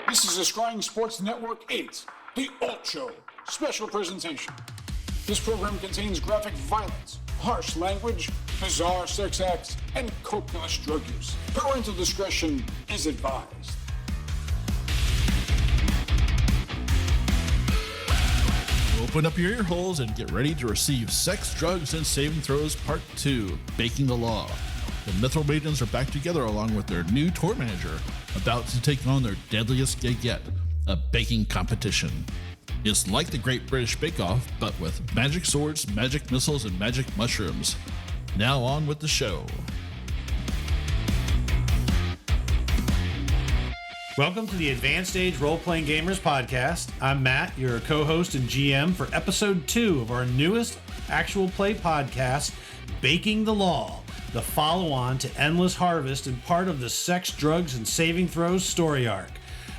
This is a Scry Sports Network 8, the Alt Show, special presentation. This program contains graphic violence, harsh language, bizarre sex acts, and copious drug use. Parental discretion is advised. Open up your ear holes and get ready to receive Sex, Drugs, and Saving Throws Part 2, Baking the Law. The Mithril Maidens are back together along with their new tour manager, about to take on their deadliest gig yet, a baking competition. It's like the Great British Bake Off, but with magic swords, magic missiles, and magic mushrooms. Now on with the show. Welcome to the Advanced Age Role-Playing Gamers podcast. I'm Matt, your co-host and GM for episode 2 of our newest actual play podcast, Baking the Law, the follow-on to Endless Harvest and part of the Sex, Drugs, and Saving Throws story arc.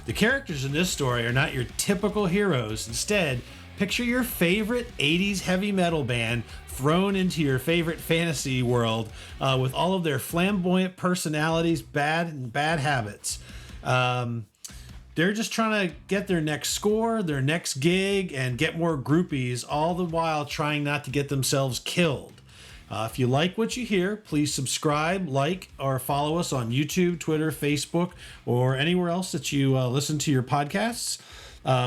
The characters in this story are not your typical heroes. Instead, picture your favorite 80s heavy metal band thrown into your favorite fantasy world with all of their flamboyant personalities, bad habits. They're just trying to get their next score, their next gig, and get more groupies, all the while trying not to get themselves killed. If you like what you hear, please subscribe, like, or follow us on YouTube, Twitter, Facebook, or anywhere else that you listen to your podcasts.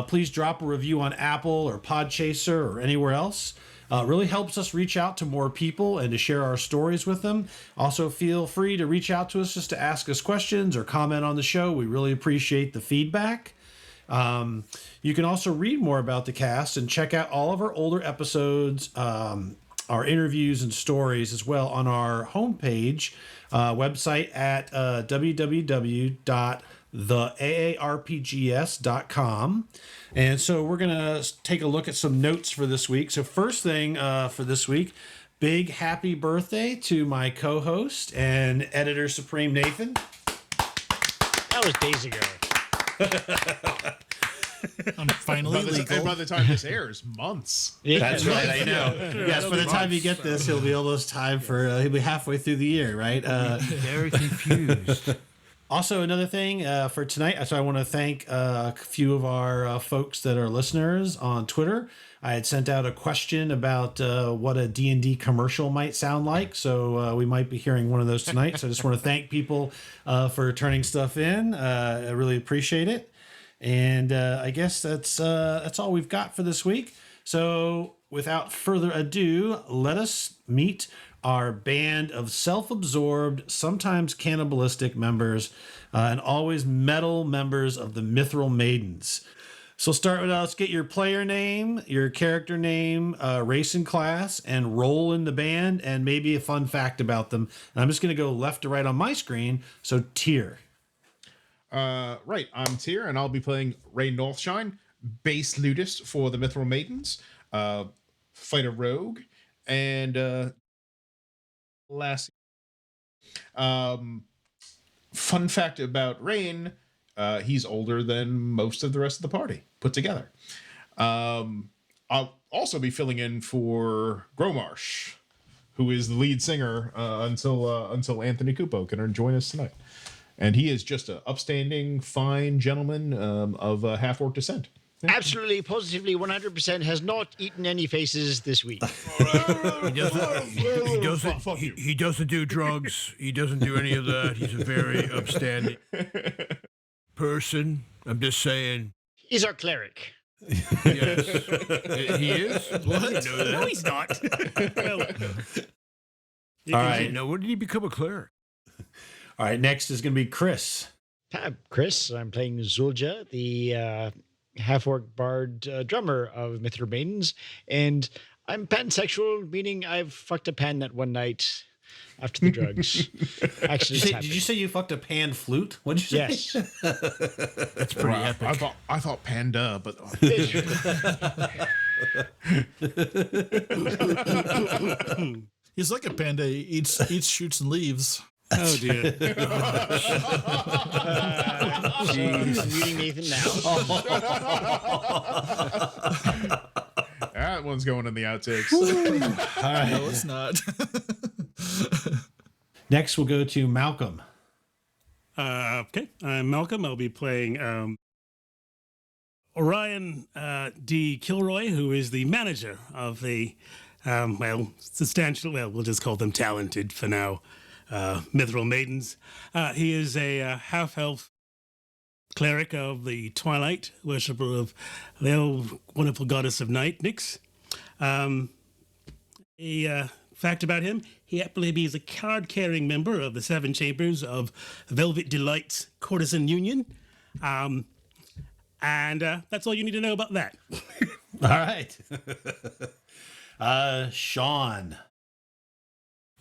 Please drop a review on Apple or Podchaser or anywhere else. It really helps us reach out to more people and to share our stories with them. Also, feel free to reach out to us just to ask us questions or comment on the show. We really appreciate the feedback. You can also read more about the cast and check out all of our older episodes, our interviews and stories as well on our homepage website at www.theaarpgs.com. And so we're going to take a look at some notes for this week. So first thing for this week, big happy birthday to my co-host and editor supreme, Nathan. That was days ago. I'm finally legal. And by the time this airs, months. Yeah, that's right, I know. Yes, by the time you get this, he'll be almost time for, he'll be halfway through the year, right? Very confused. Also, another thing for tonight, so I want to thank a few of our folks that are listeners on Twitter. I had sent out a question about what a D&D commercial might sound like, so we might be hearing one of those tonight. So I just want to thank people for turning stuff in. I really appreciate it. And I guess that's all we've got for this week. So without further ado, let us meet our band of self-absorbed, sometimes cannibalistic members, and always metal members of the Mithril Maidens. So start with, let's get your player name, your character name, race and class, and role in the band, and maybe a fun fact about them. And I'm just going to go left to right on my screen. So Tyr. Right, I'm Tyr, and I'll be playing Ray Northshine, bass lutist for the Mithril Maidens, fighter rogue, and Lassie. Fun fact about Rain, he's older than most of the rest of the party put together. I'll also be filling in for Gromarsh, who is the lead singer until Anthony Cupo can join us tonight. And he is just an upstanding, fine gentleman of half-orc descent. Absolutely, positively, 100% has not eaten any faces this week. He doesn't do drugs. He doesn't do any of that. He's a very upstanding person. I'm just saying. He's our cleric. Yes. He is? What? I didn't know that. No, he's not. All right. Now, when did he become a cleric? All right, next is going to be Chris. Hi, Chris. I'm playing Zulja, the half-orc bard drummer of Mithril Maidens, and I'm pansexual, meaning I've fucked a pan that one night after the drugs. Actually, Did you say you fucked a pan flute? What did you say? Yes. That's pretty epic. I thought Panda, but He's like a panda. He eats, shoots, and leaves. Oh, dear. Jeez. Muting Nathan now. that one's going in the outtakes. All right. No, it's not. Next, we'll go to Malcolm. Okay, I'm Malcolm. I'll be playing Orion D. Killroy, who is the manager of the, we'll just call them talented for now, Mithril Maidens. He is a half-elf cleric of the Twilight, worshipper of the old wonderful goddess of night, Nyx. Fact about him, I believe he's a card-carrying member of the Seven Chambers of Velvet Delight's Courtesan Union. And that's all you need to know about that. All right. Sean.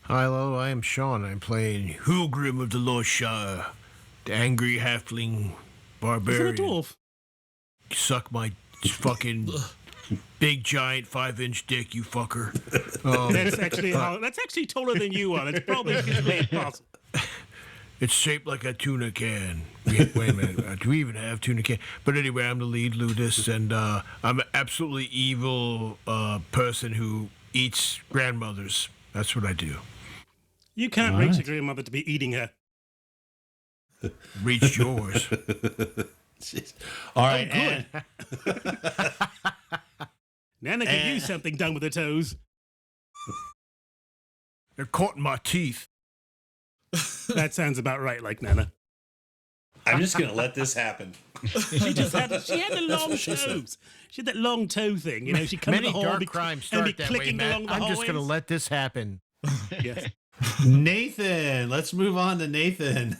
Hello, I am Sean. I'm playing Hugrim of the Lost Shire, the angry halfling barbarian. Is it a dwarf? Suck my fucking big giant 5-inch dick, you fucker. That's actually taller than you are. That's probably physically impossible. It's shaped like a tuna can. Wait a minute. Do we even have tuna can? But anyway, I'm the lead ludus, and I'm an absolutely evil person who eats grandmothers. That's what I do. You can't reach a grandmother to be eating her. Reached yours. All right. Good. Nana can use something done with her toes. They're caught in my teeth. That sounds about right, like Nana. I'm just gonna let this happen. She had the long toes. She had that long toe thing. You know, she comes in the hall dark crimes start and be that way, clicking Matt. along the I'm just hallways. gonna let this happen. Yes. Nathan. Let's move on to Nathan.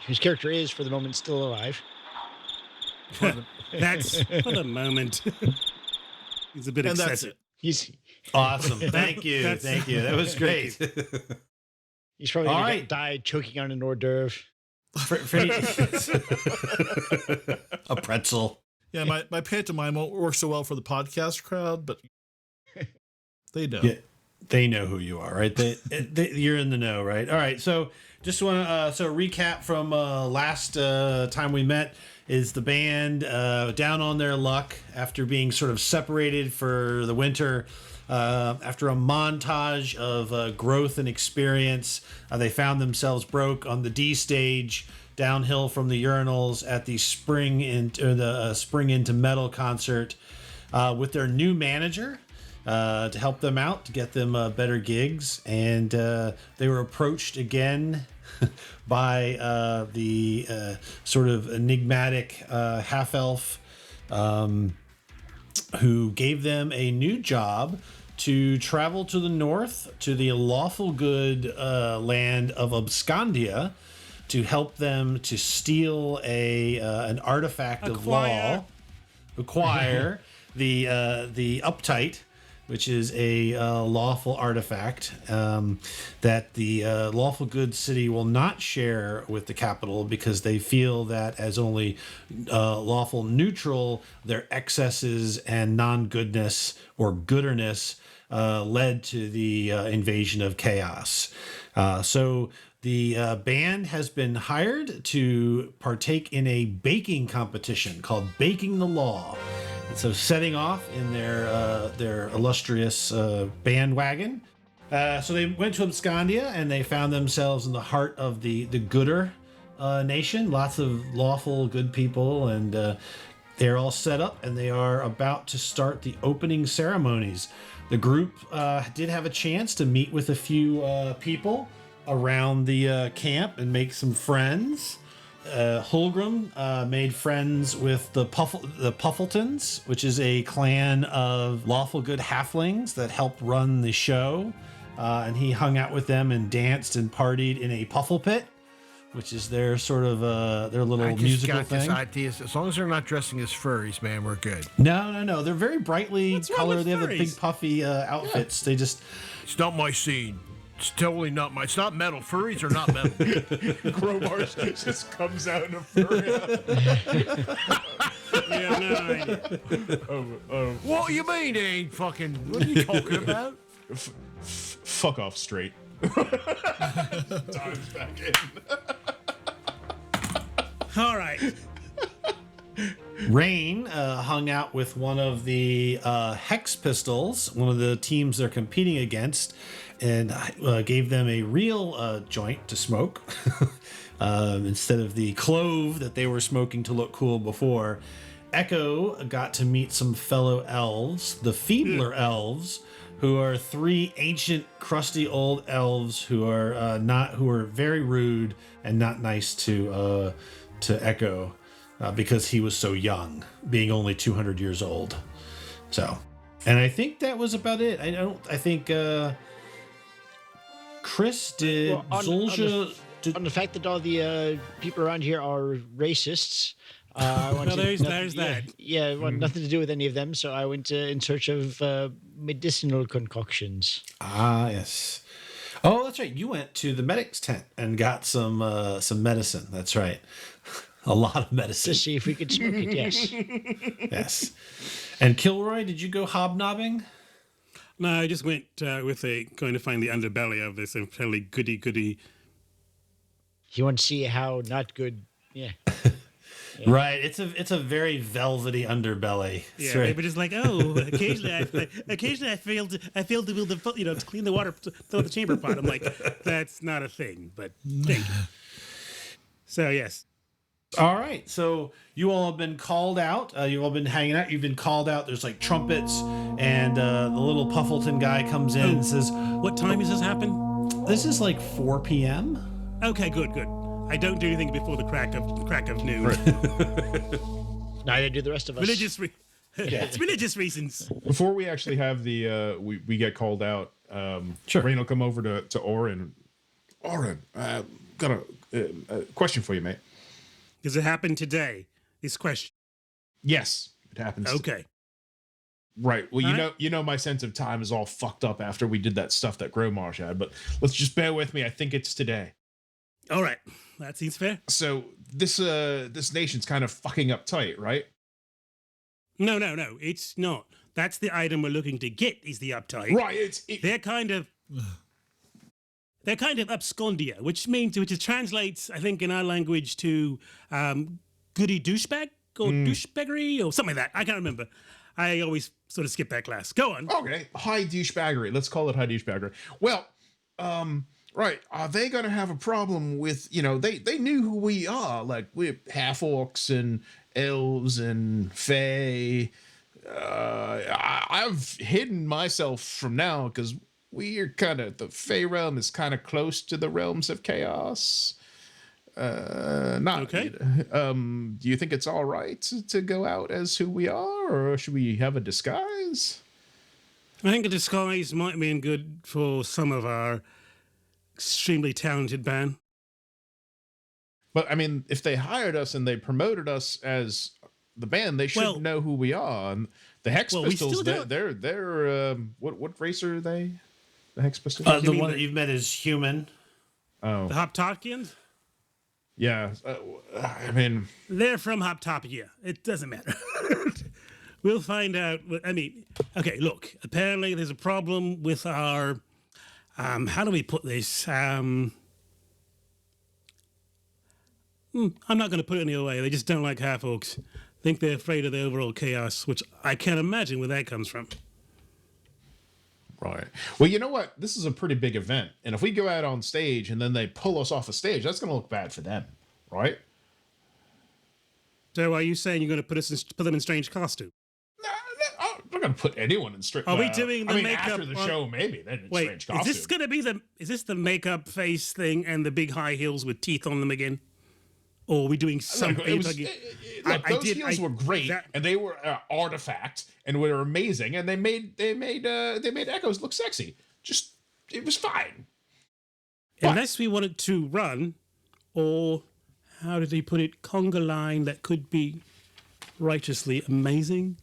Whose character is, for the moment, still alive. That's for the moment. He's a bit And that's excessive. it. He's Awesome. Thank you. Thank you. That was great. he's probably All gonna right. die choking on an hors d'oeuvre. A pretzel. Yeah, my pantomime won't work so well for the podcast crowd, but they know. Yeah, they know who you are, right? You're in the know, right? All right. So just want to recap from last time we met. Is the band down on their luck after being sort of separated for the winter? After a montage of growth and experience, they found themselves broke on the D stage, downhill from the urinals at the Spring into Metal concert with their new manager to help them out, to get them better gigs, and they were approached again by the sort of enigmatic half-elf who gave them a new job to travel to the north to the lawful good land of Abscondia to help them to steal an artifact of law, acquire the uptight, which is a lawful artifact that the lawful good city will not share with the capital because they feel that as only lawful neutral, their excesses and non-goodness or gooderness led to the invasion of chaos. So the band has been hired to partake in a baking competition called Baking the Law. So setting off in their illustrious bandwagon. So they went to Abscondia and they found themselves in the heart of the Gooder nation. Lots of lawful good people, and they're all set up and they are about to start the opening ceremonies. The group did have a chance to meet with a few people around the camp and make some friends. Hulgrim made friends with the Puffletons, which is a clan of lawful good halflings that helped run the show. And he hung out with them and danced and partied in a puffle pit, which is their sort of their little musical thing. This idea. As long as they're not dressing as furries, man, we're good. No. They're very brightly colored. They have the big furries? puffy outfits. They just... It's not my scene. It's totally not my. It's not metal. Furries are not metal. Crowbar just comes out in a furry. What do you mean they ain't fucking? What are you talking about? Fuck off straight. Dives back in. All right. Rain hung out with one of the Hex Pistols, one of the teams they're competing against, and gave them a real joint to smoke. instead of the clove that they were smoking to look cool before. Echo got to meet some fellow elves, the Feebler elves, who are 3 ancient, crusty old elves who are very rude and not nice to Echo because he was so young, being only 200 years old. So, and I think that was about it. I think Chris did. Well, Zulja did. On the fact that all the people around here are racists. Well, there's that. Yeah, it had nothing to do with any of them. So I went in search of medicinal concoctions. Ah, yes. Oh, that's right. You went to the medic's tent and got some medicine. That's right. A lot of medicine. To see if we could smoke it, yes. Yes. And Killroy, did you go hobnobbing? No, I just went going to find the underbelly of this fairly goody. You want to see how not good, yeah. Right, it's a very velvety underbelly. Yeah, right. they were just like, oh, occasionally I fail to build to clean the water, throw the chamber pot. I'm like, that's not a thing, but thank you. So yes. All right, so you all have been called out. You've all been hanging out. You've been called out. There's like trumpets, and the little Puffleton guy comes in and says, "What time does this happen?" This is like 4 p.m. Okay, good. I don't do anything before the crack of noon. Neither do the rest of us. It's religious reasons. Before we actually have the we get called out, Sure. Rain will come over to Orin. Orin, got a question for you, mate. Does it happen today? This question. Yes, it happens. Okay. Right. Well, All you know, my sense of time is all fucked up after we did that stuff that Growmarsh had. But let's just bear with me. I think it's today. All right. That seems fair. So this nation's kind of fucking uptight, right? No. It's not. That's the item we're looking to get. Is the uptight? Right. They're kind of abscondia, which translates, I think, in our language to goody douchebag or douchebaggery or something like that. I can't remember. I always sort of skip that class. Go on. Okay. High douchebaggery. Let's call it high douchebaggery. Well, right. Are they going to have a problem with, they knew who we are. Like, we're half orcs and elves and fae. I've hidden myself from now because we're the fae realm is kind of close to the realms of chaos. Okay. Do you think it's all right to go out as who we are, or should we have a disguise? I think a disguise might have been good for some of our extremely talented band. But I mean, if they hired us and they promoted us as the band, they should know who we are. And the Hex Pistols, they're what race are they? The Hex Pistols? The one that you've met is human. Oh, The Hoptarkians? yeah. I mean, They're from Hoptopia. It doesn't matter. We'll find out. Okay, look. Apparently there's a problem with our... how do we put this? I'm not going to put it any other way. They just don't like half-orcs. I think they're afraid of the overall chaos, which I can't imagine where that comes from. right. Well, you know what? This is a pretty big event. And if we go out on stage and then they pull us off a stage, that's going to look bad for them, right? So are you saying you're going to put them in strange costume? I'm not going to put anyone in strict. Are we doing the makeup after the show? Maybe then in Wait, strange costume. is this going to be is this the makeup face thing and the big high heels with teeth on them again? Or are we doing something? Those heels were great, and they were artifact, and were amazing, and they made Echoes look sexy. Just it was fine. Unless we wanted to run, or how did he put it? Conga line that could be righteously amazing.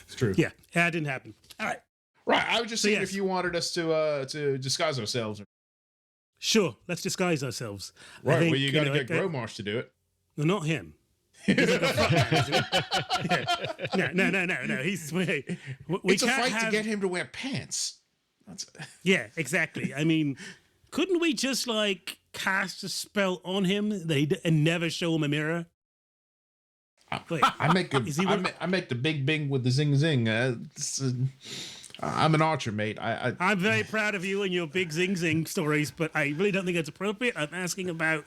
It's true. Yeah, that didn't happen. All right. Right. I was just saying yes. if you wanted us to disguise ourselves. Sure, let's disguise ourselves. Right. I think, Well, you got to get Growmarsh to do it. No, not him. He's like a front man, isn't he? No. He's we It's a can't fight have... to get him to wear pants. Yeah, exactly. I mean, couldn't we just cast a spell on him and never show him a mirror? Wait, I make the big bing with the zing zing. I'm an archer, mate. I'm very proud of you and your big zing zing stories, but I really don't think it's appropriate. I'm asking about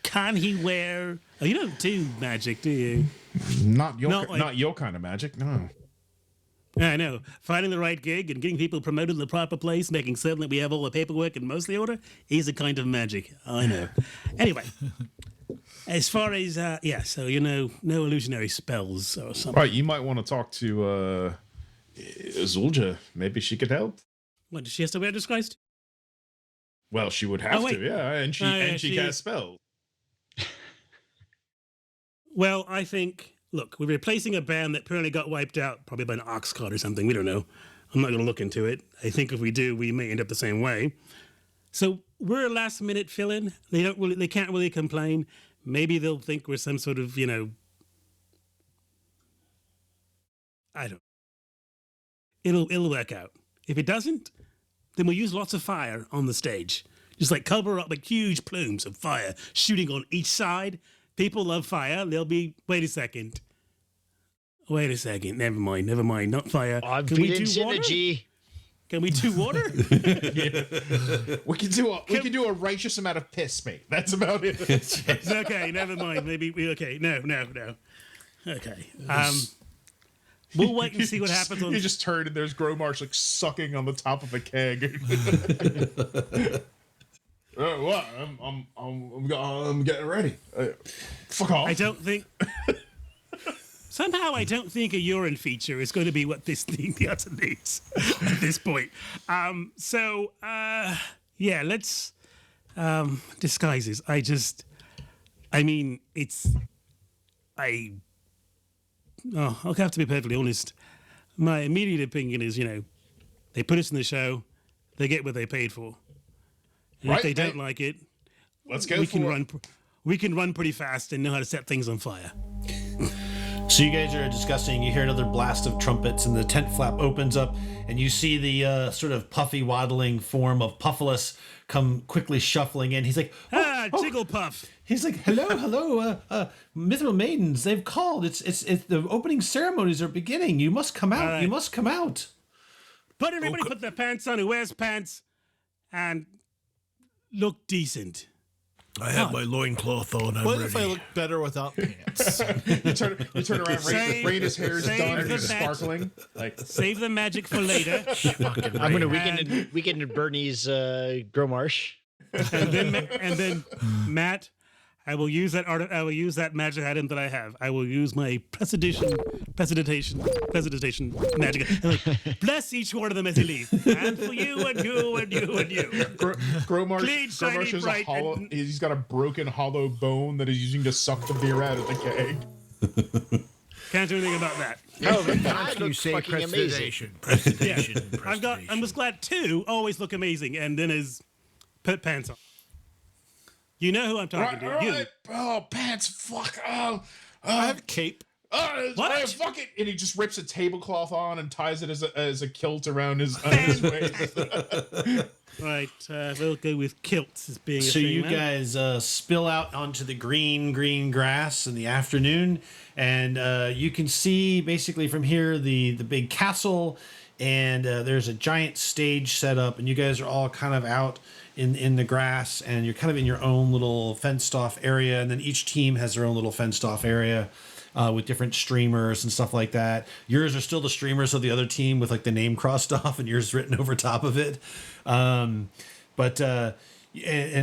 Can he wear... Oh, you don't do magic, do you? Not your No, like- not your kind of magic, no. I know. Finding the right gig and getting people promoted in the proper place, making certain that we have all the paperwork in mostly order, is a kind of magic. I know. Anyway, as far as, so no illusionary spells or something. Right, you might want to talk to Zulja. Maybe she could help. What, does she have to wear disguised? Well, she would have wait. to, yeah, and she casts spells. Well, I think, look, we're replacing a band that apparently got wiped out, probably by an ox cart or something. We don't know. I'm not going to look into it. I think if we do, we may end up the same way. So we're a last minute fill-in. They can't really complain. Maybe they'll think we're some sort of, I don't. It'll work out. If it doesn't, then we'll use lots of fire on the stage. Just like cover up like huge plumes of fire shooting on each side. People love fire. They'll be, wait a second. Never mind. Not fire. I'm Can we feeling do water? synergy. Can we do water? We can do a righteous amount of piss, mate. That's about it. Okay, never mind. Maybe okay. No. Okay. We'll wait and see what happens on. You just turn and there's Gromarsh like sucking on the top of a keg. What? I'm getting ready. Fuck off. I don't think. Somehow, I don't think a urine feature is going to be what this thing needs at this point. Let's disguises. I'll have to be perfectly honest. My immediate opinion is, they put us in the show, they get what they paid for. And Right, if they don't mate. like it, Let's go. we can run pretty fast and know how to set things on fire. So you guys are discussing, you hear another blast of trumpets, and the tent flap opens up, and you see the sort of puffy, waddling form of Puffalus come quickly shuffling in. He's like, Jigglepuff. He's like, hello, Mithril Maidens, they've called. It's the opening ceremonies are beginning. You must come out. right. You must come out. But everybody put their pants on who wears pants and look decent. I have my loincloth on. I'm What ready. if I look better without pants? You turn around. Raina's hair is save done the and it's magic. sparkling. Like Save the magic for later. I'm going to weekend in Bernie's Gromarsh. and then Matt, I will use that magic item that I have. I will use my prestidigitation magic. And like, bless each one of them as you leave. And for you and you and you and you. Gromarsh is a hollow. He's got a broken hollow bone that he's using to suck the beer out of the keg. Can't do anything about that. Oh, that You looks say fucking amazing. prestidigitation. I was glad two always look amazing, and then his put pants on. You know who I'm talking to. You. Right. Oh, pants. Fuck. Oh. I have a cape. What? Fuck it! And he just rips a tablecloth on and ties it as a kilt around his waist. Right, we'll go with kilts as being a So thing. you then. guys spill out onto the green grass in the afternoon, and you can see basically from here the big castle, and there's a giant stage set up, and you guys are all kind of out in the grass, and you're kind of in your own little fenced off area, and then each team has their own little fenced off area. With different streamers and stuff like that. Yours are still the streamers of the other team with like the name crossed off and yours written over top of it. And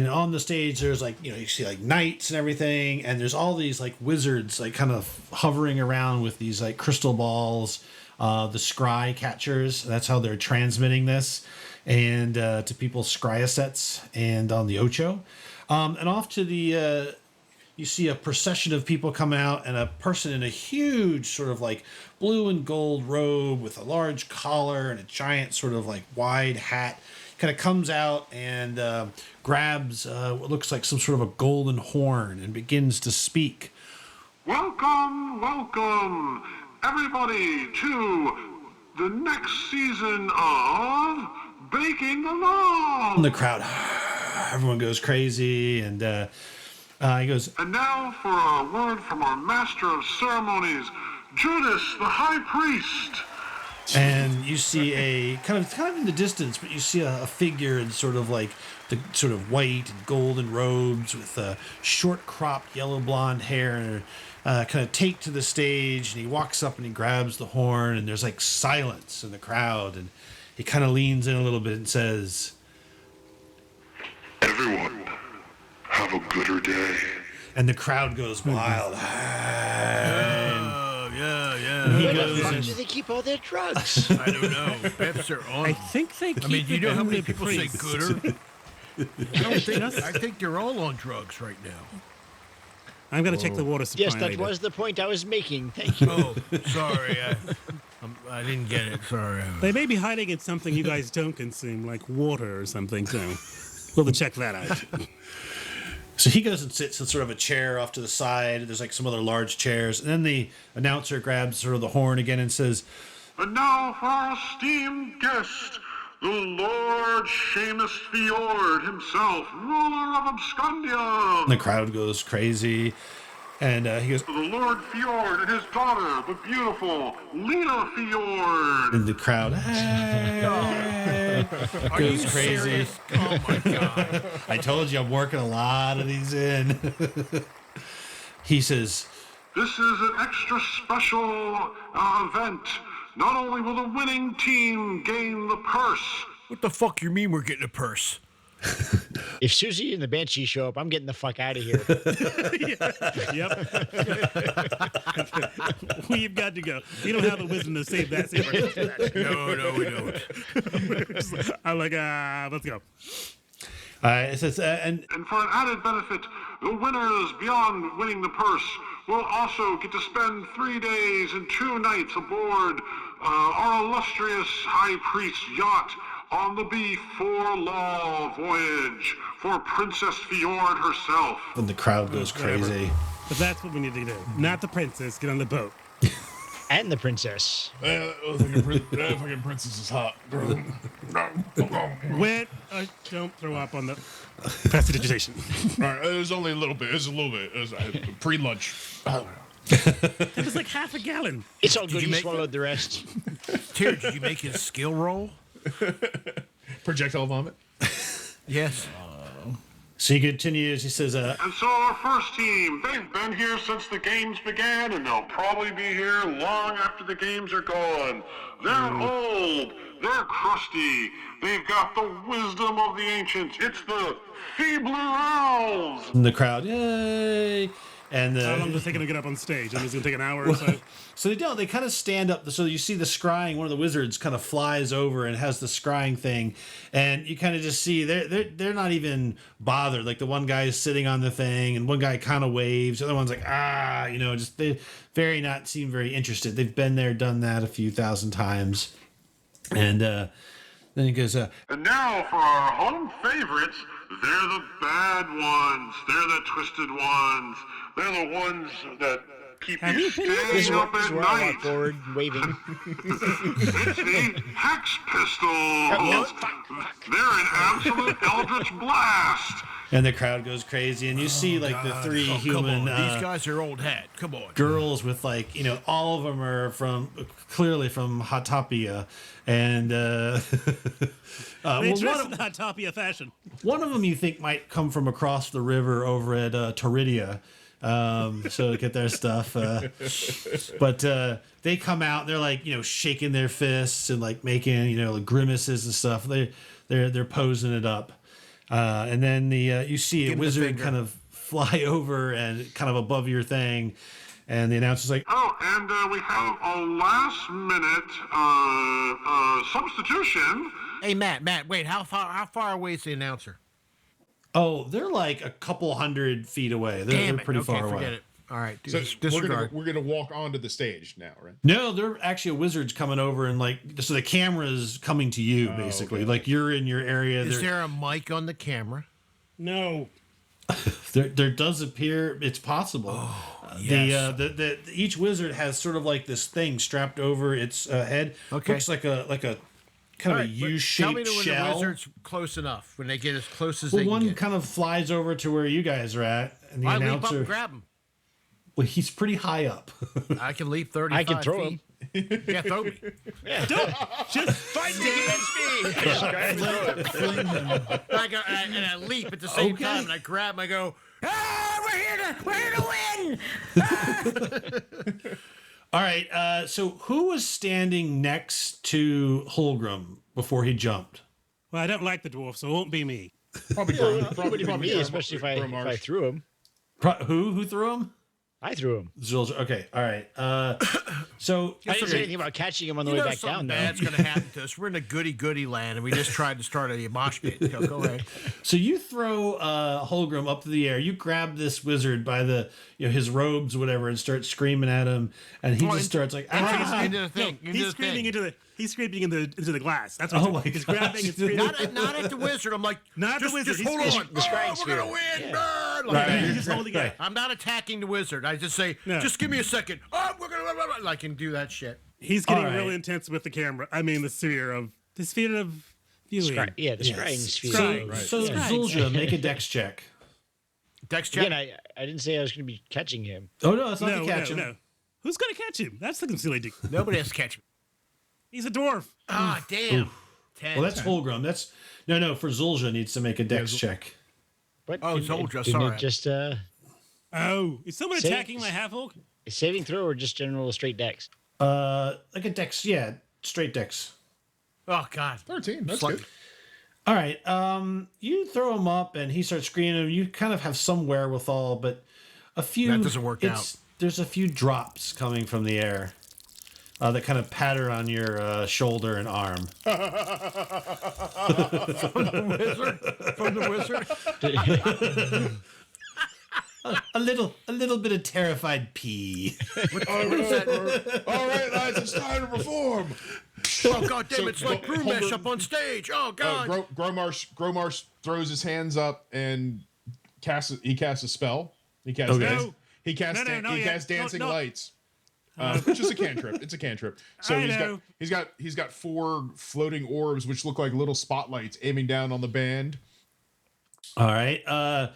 on the stage, there's like, you see like knights and everything. And there's all these like wizards like kind of hovering around with these like crystal balls, the scry catchers. That's how they're transmitting this and to people's scry sets and on the Ocho. And off to the... you see a procession of people come out and a person in a huge sort of like blue and gold robe with a large collar and a giant sort of like wide hat kind of comes out and grabs what looks like some sort of a golden horn and begins to speak. Welcome, everybody, to the next season of Baking the Law. And the crowd, everyone goes crazy and he goes, And now for a word from our master of ceremonies, Judas, the high priest. And you see a kind of in the distance, but you see a figure in sort of like the sort of white and golden robes with short cropped yellow blonde hair, kind of take to the stage, and he walks up and he grabs the horn, and there's like silence in the crowd, and he kind of leans in a little bit and says, Everyone, have a gooder day. and the crowd goes wild. Yeah. He Where goes the fuck and- do they keep all their drugs? I don't know. Perhaps they're on. I think they keep I mean, do you it know how in many the people say priests. gooder? I think they're all on drugs right now. I'm going to check the water supply Yes, that later. was the point I was making. Thank you. Oh, sorry. I didn't get it. Sorry. They may be hiding in something you guys don't consume, like water or something, too. We'll have to check that out. So he goes and sits in sort of a chair off to the side. There's like some other large chairs. And then the announcer grabs sort of the horn again and says, And now for our esteemed guest, the Lord Seamus Fjord himself, ruler of Abscondium. and the crowd goes crazy. And he goes, The Lord Fjord and his daughter, the beautiful Lena Fjord. and the crowd Are you goes crazy. serious? Oh my god. I told you I'm working a lot of these in. He says, This is an extra special event. Not only will the winning team gain the purse, What the fuck you mean we're getting a purse? If Susie and the Banshee show up, I'm getting the fuck out of here. Yep. We've got to go. You don't have the wisdom to save that secret. No, we don't. I'm like, let's go. it says, and and for an added benefit, the winners beyond winning the purse will also get to spend 3 days and 2 nights aboard our illustrious High Priest's yacht on the B4 Law voyage for Princess Fjord herself. and the crowd goes crazy. But that's what we need to do. Not the princess. Get on the boat. And the princess. Fucking princess is hot. Wet. Don't throw up on the prestidigitation. All right, it was only a little bit. It was a little bit. It was pre-lunch. It was like half a gallon. It's all good. you He make swallowed the rest. Tyr, did you make his skill roll? Projectile vomit. Yes. So he continues, he says, And so our first team, they've been here since the games began, and they'll probably be here long after the games are gone. They're old, they're crusty, they've got the wisdom of the ancients. It's the feebler elves. and the crowd, yay. And How long does it take him to get up on stage? And it's going to take an hour or so. so they don't. They kind of stand up. So you see the scrying. One of the wizards kind of flies over and has the scrying thing, and you kind of just see they're not even bothered. Like the one guy is sitting on the thing, and one guy kind of waves. The other one's like, just they seem very interested. They've been there, done that a few thousand times, and then he goes, And now for our home favorites, they're the bad ones. They're the twisted ones. They're the ones that keep Have you you been staying This up is at where I night. walk forward, waving. It's the Hex Pistols. They're an absolute eldritch blast. and the crowd goes crazy, and you see like the three Come human on. These guys are old hat. Come on. girls with like all of them are clearly from Hotopia, and They well, dress in that Topia fashion. one of them you think might come from across the river over at Toridia, so get their stuff. But they come out, they're like shaking their fists and like making like grimaces and stuff. They're posing it up, and then you see a Give 'em the wizard finger. kind of fly over and kind of above your thing, and the announcer's like, Oh, and we have a last-minute substitution. Hey, Matt, wait. How far away is the announcer? "Oh, they're like a couple 100 feet away. They're Damn it. pretty Okay, far forget away." it. All right. So Disregard. we're gonna walk onto the stage now, right? No, they're actually a wizard's coming over and so the camera's coming to you basically. okay. Like you're in your area. Is there a mic on the camera? No. There does appear it's possible. yes. The each wizard has sort of like this thing strapped over its head. Okay. Looks like a kind All of right, a but U-shaped tell me when shell. the wizard's close enough. When they get as close as Well, they can one get. kind of flies over to where you guys are at, and the I leap up announcer. and grab him. Well, he's pretty high up. I can leap 35 I can throw feet. him. Yeah, throw me. Don't just Fight against me. Fling him. And I leap at the same time, and I grab him. I go, we're here to win. All right. So who was standing next to Holgrim before he jumped? Well, I don't like the dwarf, so it won't be me. Probably Me, especially if I threw him. Who threw him? I threw him. Zilja. Okay. All right. So I didn't say anything about catching him on the way back down, though. Bad's going to happen to us. We're in a goody land, and we just tried to start a mosh pit. Go ahead. So you throw Holgrim up to the air. You grab this wizard by the his robes, or whatever, and start screaming at him. And he just starts like, Into the thing. He's screaming into the glass. That's what Oh my he's gosh. grabbing and screaming. Not at the wizard. I'm like, Not just, the wizard. Just hold He's- on. the scrying We're sphere. going to win. Yeah. Like, He's just holding it. I'm not attacking the wizard. I just say, No. just give me a second. Oh, we're going to, like, and do that shit. He's getting All right. really intense with the camera. I mean, the sphere of viewing. The scrying sphere. So Zilja, make a dex check. Dex check. Again, I didn't say I was going to be catching him. Oh no, it's not No, to catch him. no. Who's gonna catch him? That's the silly dick. Nobody has to catch me. He's a dwarf. Ah, damn. 10. Well, that's Holgrim. That's no. For Zilja needs to make a dex check. But Oh, didn't Zolja, didn't sorry. it just Oh, is someone Say- attacking my half orc? a saving throw or just general straight dex? Like a dex, straight dex. Oh, God. 13. That's Slut. good. All right. You throw him up, and he starts screaming. You kind of have some wherewithal, but a few That doesn't work out. There's a few drops coming from the air that kind of patter on your shoulder and arm. From the wizard. A little bit of terrified pee. All right, lads, it's time to perform. Oh, God damn, it's like Holgrim- brew mash up on stage. Oh, God. Gromarsh throws his hands up and casts a spell. He casts Okay. he casts No, not he yet. casts dancing No. lights. Which is a cantrip. It's a cantrip. So I know. he's got 4 floating orbs which look like little spotlights aiming down on the band. All right.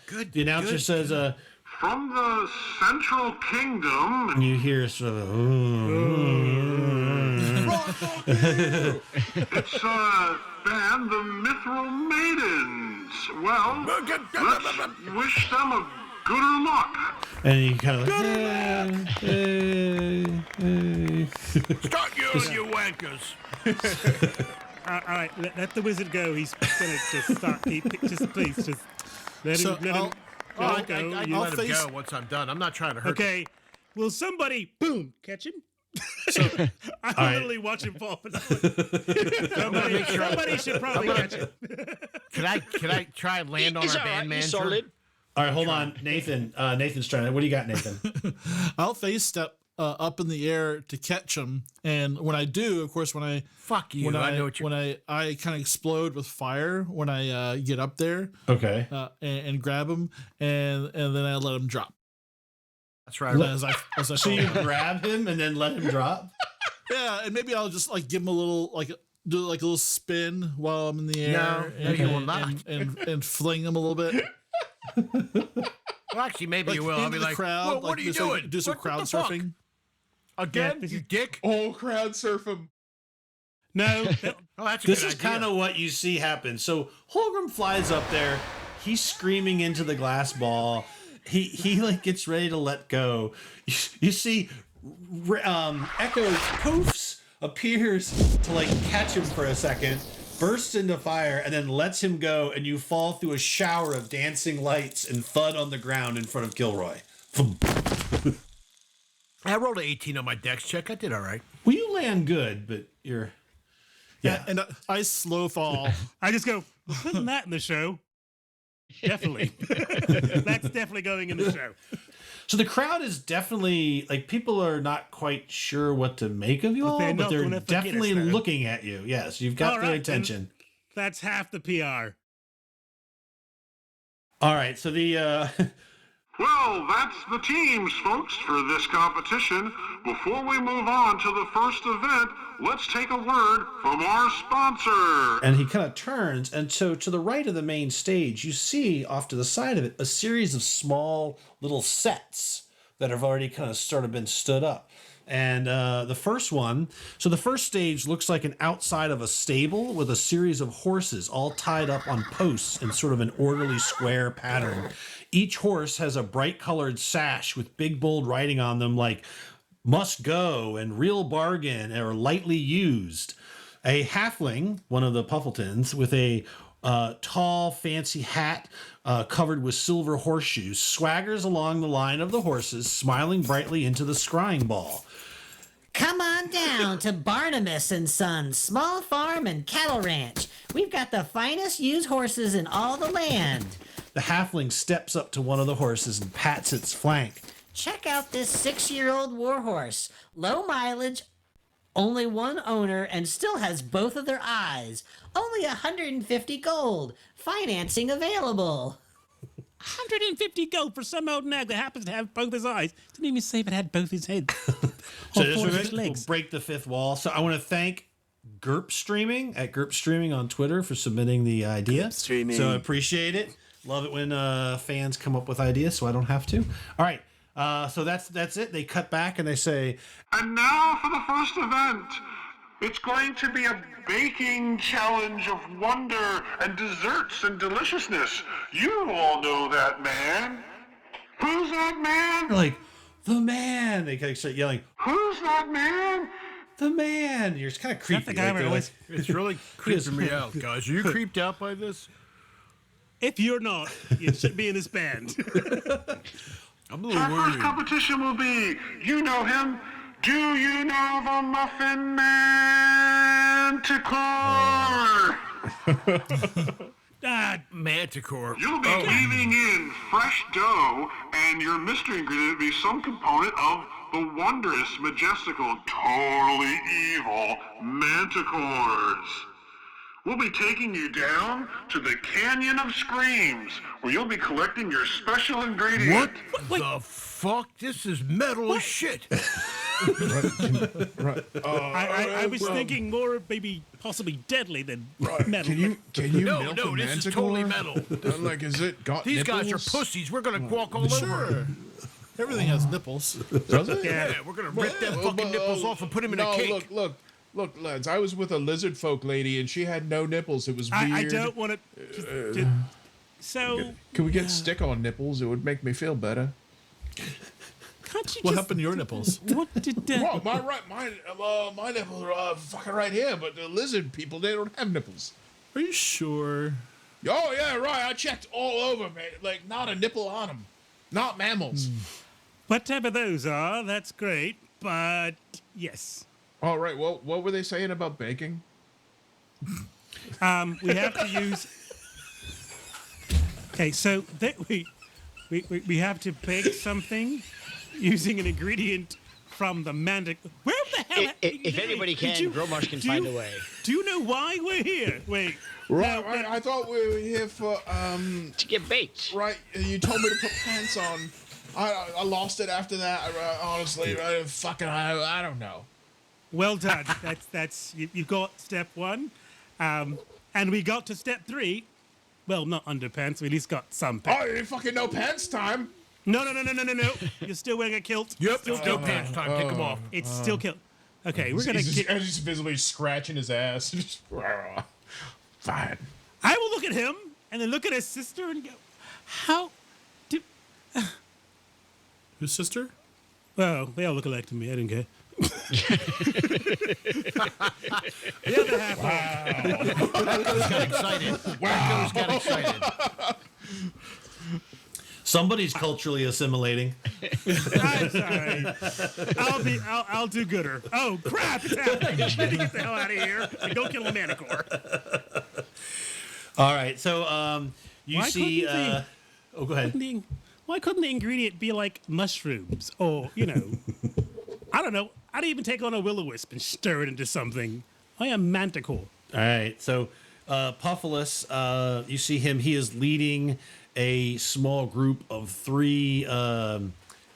Good, The announcer good. says, From the Central Kingdom, and you hear sort of, it's band the Mithril Maidens. Well, let's wish them a gooder luck. and you kind of like, Start you and you wankers. All right, let the wizard go. He's gonna just start. Please, just let him. So let him go. I You- let him face- go once I'm done. I'm not trying to hurt okay, will somebody boom catch him? I right. literally watch him fall. Somebody should probably catch him. Can I try and land on He's our all right, band he's manager? solid. all right, hold on, Nathan. Nathan's trying to. What do you got, Nathan? I'll face step up in the air to catch him, and when I do, of course, when I Fuck you. when I know what you're. when I kind of explode with fire when I get up there Okay. and grab him, and then I let him drop. That's right. As I So fall. you grab him and then let him drop. Yeah, and maybe I'll just like give him a little do like a little spin while I'm in the air. No, and, you will not. And fling him a little bit. Well, actually, maybe Like you will. I'll into be the like, crowd. well, like, what are you just, like, doing? do some What crowd the fuck? surfing. Again, Yeah, you dick? Oh, crowd surf him. No, Oh, that's a This good is idea. kind of what you see happen. So Holgrim flies up there. He's screaming into the glass ball. He like gets ready to let go. You see, Echo poofs appears to like catch him for a second, bursts into fire, and then lets him go. And you fall through a shower of dancing lights and thud on the ground in front of Killroy. I rolled an 18 on my dex check. I did all right. Well, you land good, but you're Yeah, and I slow fall. I just go. We're putting that in the show. Definitely, that's definitely going in the show. So the crowd is definitely like people are not quite sure what to make of you all, they're but not they're gonna forget us, definitely though. looking at you. Yes, you've got All their right, then. attention. That's half the PR. All right, so the Well, that's the teams, folks, for this competition. Before we move on to the first event, let's take a word from our sponsor. and he kind of turns, and so to the right of the main stage, you see off to the side of it a series of small little sets that have already kind of sort of been stood up. And the first one, so the first stage looks like an outside of a stable with a series of horses all tied up on posts in sort of an orderly square pattern. Each horse has a bright colored sash with big bold writing on them like must go and real bargain or lightly used. A halfling, one of the Puffletons, with a tall, fancy hat covered with silver horseshoes, swaggers along the line of the horses, smiling brightly into the scrying ball. Come on down to Barnabas and Sons Small Farm and Cattle Ranch. We've got the finest used horses in all the land. The halfling steps up to one of the horses and pats its flank. Check out this 6-year-old warhorse. Low mileage, only one owner, and still has both of their eyes. Only 150 gold. Financing available. 150 gold for some old nag that happens to have both his eyes. Didn't even say if it had both his heads. So Or this four of his will legs. break the fifth wall. So I want to thank GURP Streaming at GURP Streaming on Twitter for submitting the idea. Streaming. So I appreciate it. Love it when fans come up with ideas so I don't have to. All right. So that's it. They cut back and they say, And now for the first event. It's going to be a baking challenge of wonder and desserts and deliciousness. You all know that man. Who's that man? like, the man. They kind of start yelling, Who's that man? the man. You're just kind of creepy. the guy Like, where they're always- like- It's really creeping me out, guys. Are you creeped out by this? If you're not, you should be in this band. I'm a little Our first worried. competition will be, you know him. Do you know the Muffin Man? Ticore? Manticore. You'll be weaving in fresh dough, and your mystery ingredient will be some component of the wondrous, majestical, totally evil manticores. We'll be taking you down to the Canyon of Screams, where you'll be collecting your special ingredient. What the fuck? This is metal as shit. Right. I was thinking more maybe possibly deadly than metal. Can you No, milk no, a this is manticore? totally metal. Like, is it got These guys are nipples? pussies. We're gonna walk all over. Sure. Everything has nipples. Does it? Yeah, we're gonna rip them fucking nipples off and put them in a cake. Look, lads. I was with a lizard folk lady, and she had no nipples. It was weird. I don't want to. So Can we get stick-on nipples? It would make me feel better. can't you What just? happened to your nipples? What did? Well, my nipples are fucking right here, but the lizard people, they don't have nipples. Are you sure? Oh yeah, right. I checked all over, man. Like, not a nipple on them. Not mammals. Whatever those are, that's great. But yes, All right. Well, what were they saying about baking? we have to use. Okay, so we have to bake something using an ingredient from the mantic. Where the hell? If anybody can, Gromosh can find a way. Do you know why we're here? Wait. Right. no, I thought we were here for To get baked. Right. You told me to put pants on. I lost it after that. Honestly, I don't know. Well done. That's you got step one, and we got to step three. Well, not underpants. We at least got some pants. Oh, you fucking no pants time. No. You're still wearing a kilt. Yep, it's no pants time. Take them off. It's still kilt. Okay, we're gonna get. He's just visibly scratching his ass. Fine. I will look at him and then look at his sister and go, how do? Whose sister? Well, they all look alike to me. I didn't care. The other half. Got excited. That got excited. somebody's culturally assimilating. I'm sorry. I'll do gooder. Oh crap! It's happening. Get the hell out of here and go kill a manicore. All right, so you Why see. couldn't they- Oh, go ahead. Why couldn't the ingredient be like mushrooms or I don't know. I'd even take on a will-o-wisp and stir it into something. I am manticore. All right, so Puffalus, you see him. He is leading a small group of 3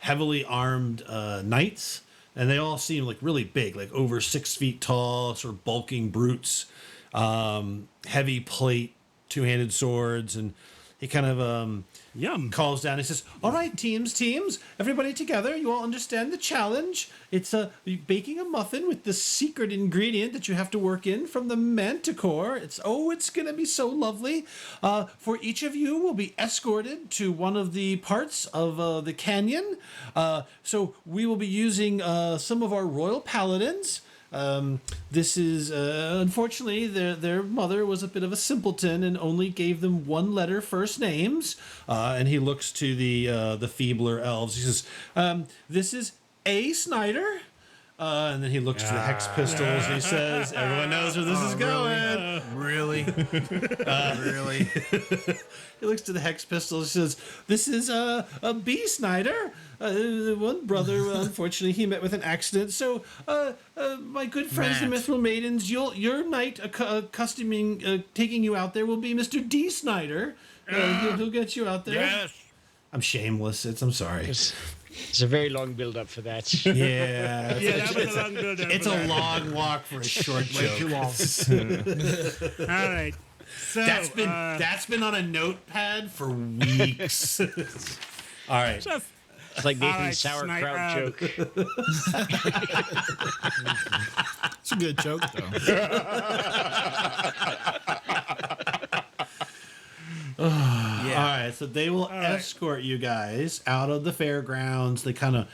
heavily armed knights, and they all seem like really big, like over 6 feet tall, sort of bulking brutes, heavy plate, 2-handed swords, and he kind of Yum. calls down. He says, "All right, teams, everybody together. You all understand the challenge. It's baking a muffin with the secret ingredient that you have to work in from the manticore. It's gonna be so lovely. For each of you will be escorted to one of the parts of the canyon. So we will be using some of our royal paladins." This is unfortunately their mother was a bit of a simpleton and only gave them one letter first names. And he looks to the feebler elves. He says, "This is A. Snyder." And then he looks to the hex pistols and he says, "Everyone knows where this is going." Really? Really? He looks to the hex pistols. He says, "This is a B. Snyder. One brother, unfortunately, he met with an accident. So, my good friends, the Matt. Mithril Maidens, your knight accustoming, taking you out there will be Mr. D. Snyder. He'll get you out there." Yes. I'm shameless. I'm sorry. It's a very long build up for that. Yeah. Yeah, that was a long build-up. It's a long walk for a short joke. Too long. All right. So That's been on a notepad for weeks. All right. just It's like Nathan's All right, sauerkraut joke. It's a good joke, though. All right, so they will escort you guys out of the fairgrounds. They kind of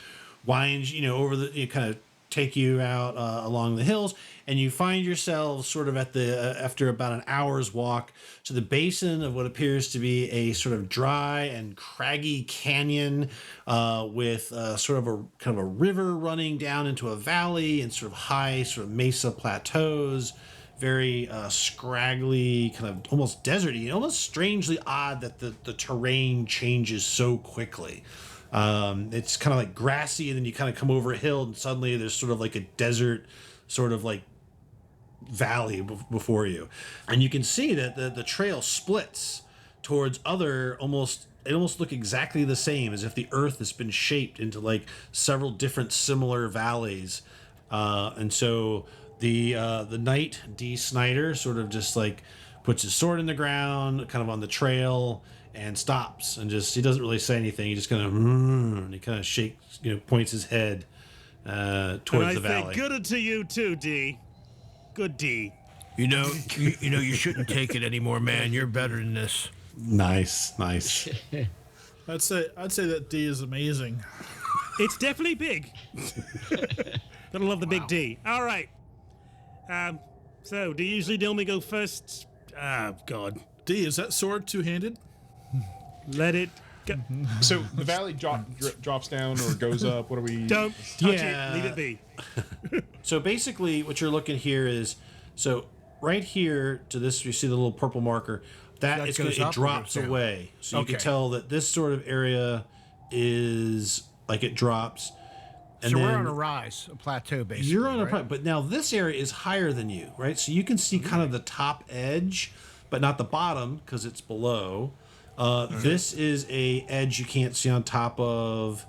wind, over kind of take you out along the hills, and you find yourselves sort of at the after about an hour's walk to the basin of what appears to be a sort of dry and craggy canyon with sort of a kind of a river running down into a valley and sort of high sort of mesa plateaus. Very scraggly, kind of almost deserty, almost strangely odd that the terrain changes so quickly. It's kind of like grassy, and then you kind of come over a hill, and suddenly there's sort of like a desert, sort of like valley before you, and you can see that the trail splits towards other they almost look exactly the same, as if the earth has been shaped into like several different similar valleys, and so. The knight, D. Snyder, sort of just like puts his sword in the ground, kind of on the trail, and stops. And he doesn't really say anything. He just kind of, and he kind of shakes, points his head towards the valley. I say good to you too, D. Good D. You know, you shouldn't take it anymore, man. You're better than this. Nice. I'd say that D is amazing. It's definitely big. Gotta love the big D. All right. So, do you usually only go first? Oh, God. D, is that sword two-handed? Let it go. So the valley drops down or goes up. What are we? Don't touch Yeah. it. Leave it be. So basically, what you're looking here is, so right here to this, you see the little purple marker. That It goes up or drops goes down? away. So you can Okay. tell that this sort of area is like it drops. And So we're then on a rise, a plateau, basically. you're on a right? but now this area is higher than you, right? So you can see kind of the top edge, but not the bottom because it's below. This is a edge you can't see on top of,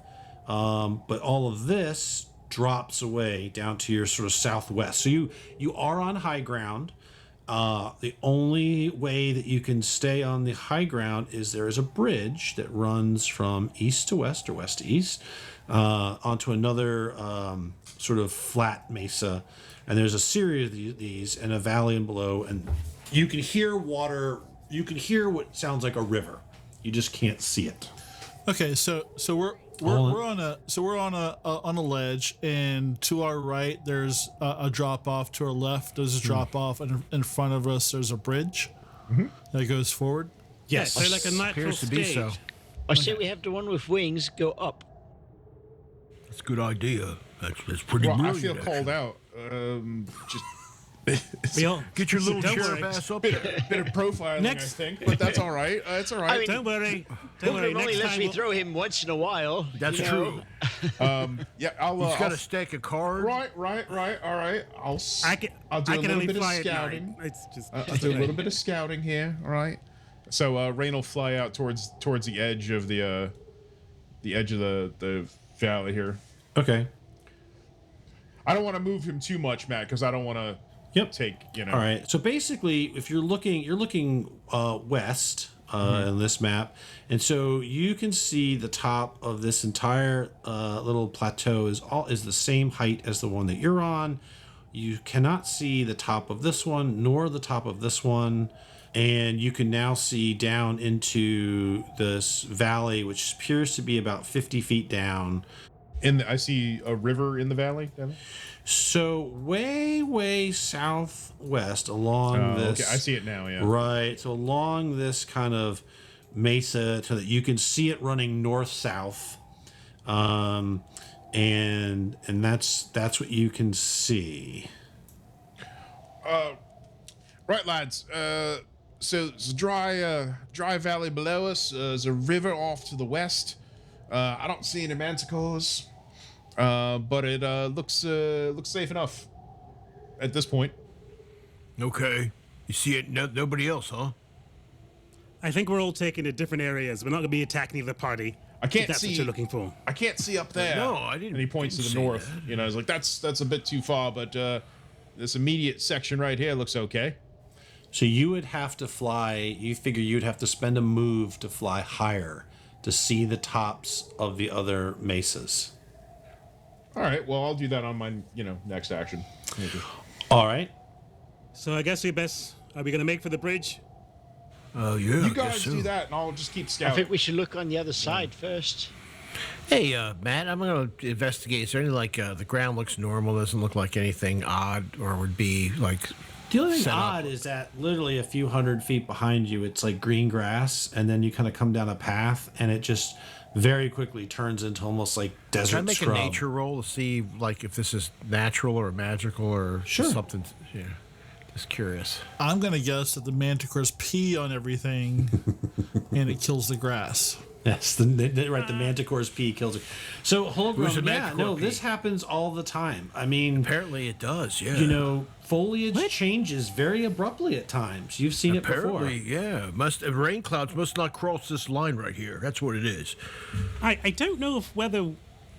but all of this drops away down to your sort of southwest. So you are on high ground. The only way that you can stay on the high ground is there is a bridge that runs from east to west or west to east onto another sort of flat mesa. And there's a series of these and a valley and below. And you can hear water. You can hear what sounds like a river. You just can't see it. Okay, so we're on a ledge, and to our right there's a drop off. To our left there's a drop off, and in front of us there's a bridge that goes forward. Yes. So like a natural Appears to be stage. so. I say we have the one with wings go up. That's a good idea. That's pretty Well, I brilliant. feel actually. called out. Just We all, Get your little Don't cherub worry. ass up there. bit of profiling, Next. I think, but that's all right. It's all right. I mean, Don't worry. Don't worry. Hoover only Next lets time me we'll- throw him once in a while. That's you know? true. Yeah, I'll. He's got I'll a stack of cards. right. All right. I'll I do a can little only bit of fly at night. scouting. It's just. I'll do a little bit of scouting here. All right. So Rain will fly out towards the edge of the valley here. Okay. I don't want to move him too much, Matt, because I don't want to Yep. take. All right. So basically, if you're looking west in this map. And so you can see the top of this entire little plateau is the same height as the one that you're on. You cannot see the top of this one, nor the top of this one. And you can now see down into this valley, which appears to be about 50 feet down. I see a river in the valley. So way southwest along this. Okay, I see it now. Yeah. Right. So along this kind of mesa, so that you can see it running north south, and that's what you can see. Right, lads. So it's a dry valley below us. There's a river off to the west. I don't see any manticores, but it looks safe enough at this point. Okay. You see it? Nobody else, huh? I think we're all taken to different areas. We're not going to be attacking the party. I can't if that's see. what you're looking for. I can't see up there. No, I didn't. And he points to the say north. that. You know, it's like that's a bit too far, but this immediate section right here looks okay. So you would have to fly. You figure you'd have to spend a move to fly higher to see the tops of the other mesas. All right. Well, I'll do that on my next action. All right. So I guess we best. Are we going to make for the bridge? Oh, yeah. You I guess guys so. do that, and I'll just keep I scouting. think we should look on the other side first. Hey, Matt, I'm going to investigate. Is there any, the ground looks normal, doesn't look like anything odd, or would be, The only thing set up? odd is that literally a few hundred feet behind you, it's like green grass, and then you kind of come down a path, and it just very quickly turns into almost like desert Can I make scrub. a nature roll to see, if this is natural or magical or something? Yeah. Just curious. I'm gonna guess that the manticores pee on everything, and it kills the grass. Yes, the manticore's pee kills it. So Who's a hologram, manticore pee? this happens all the time. I mean, Apparently it does, yeah. Foliage changes very abruptly at times. You've seen Apparently, it before. yeah. Rain clouds must not cross this line right here. That's what it is. I don't know if whether.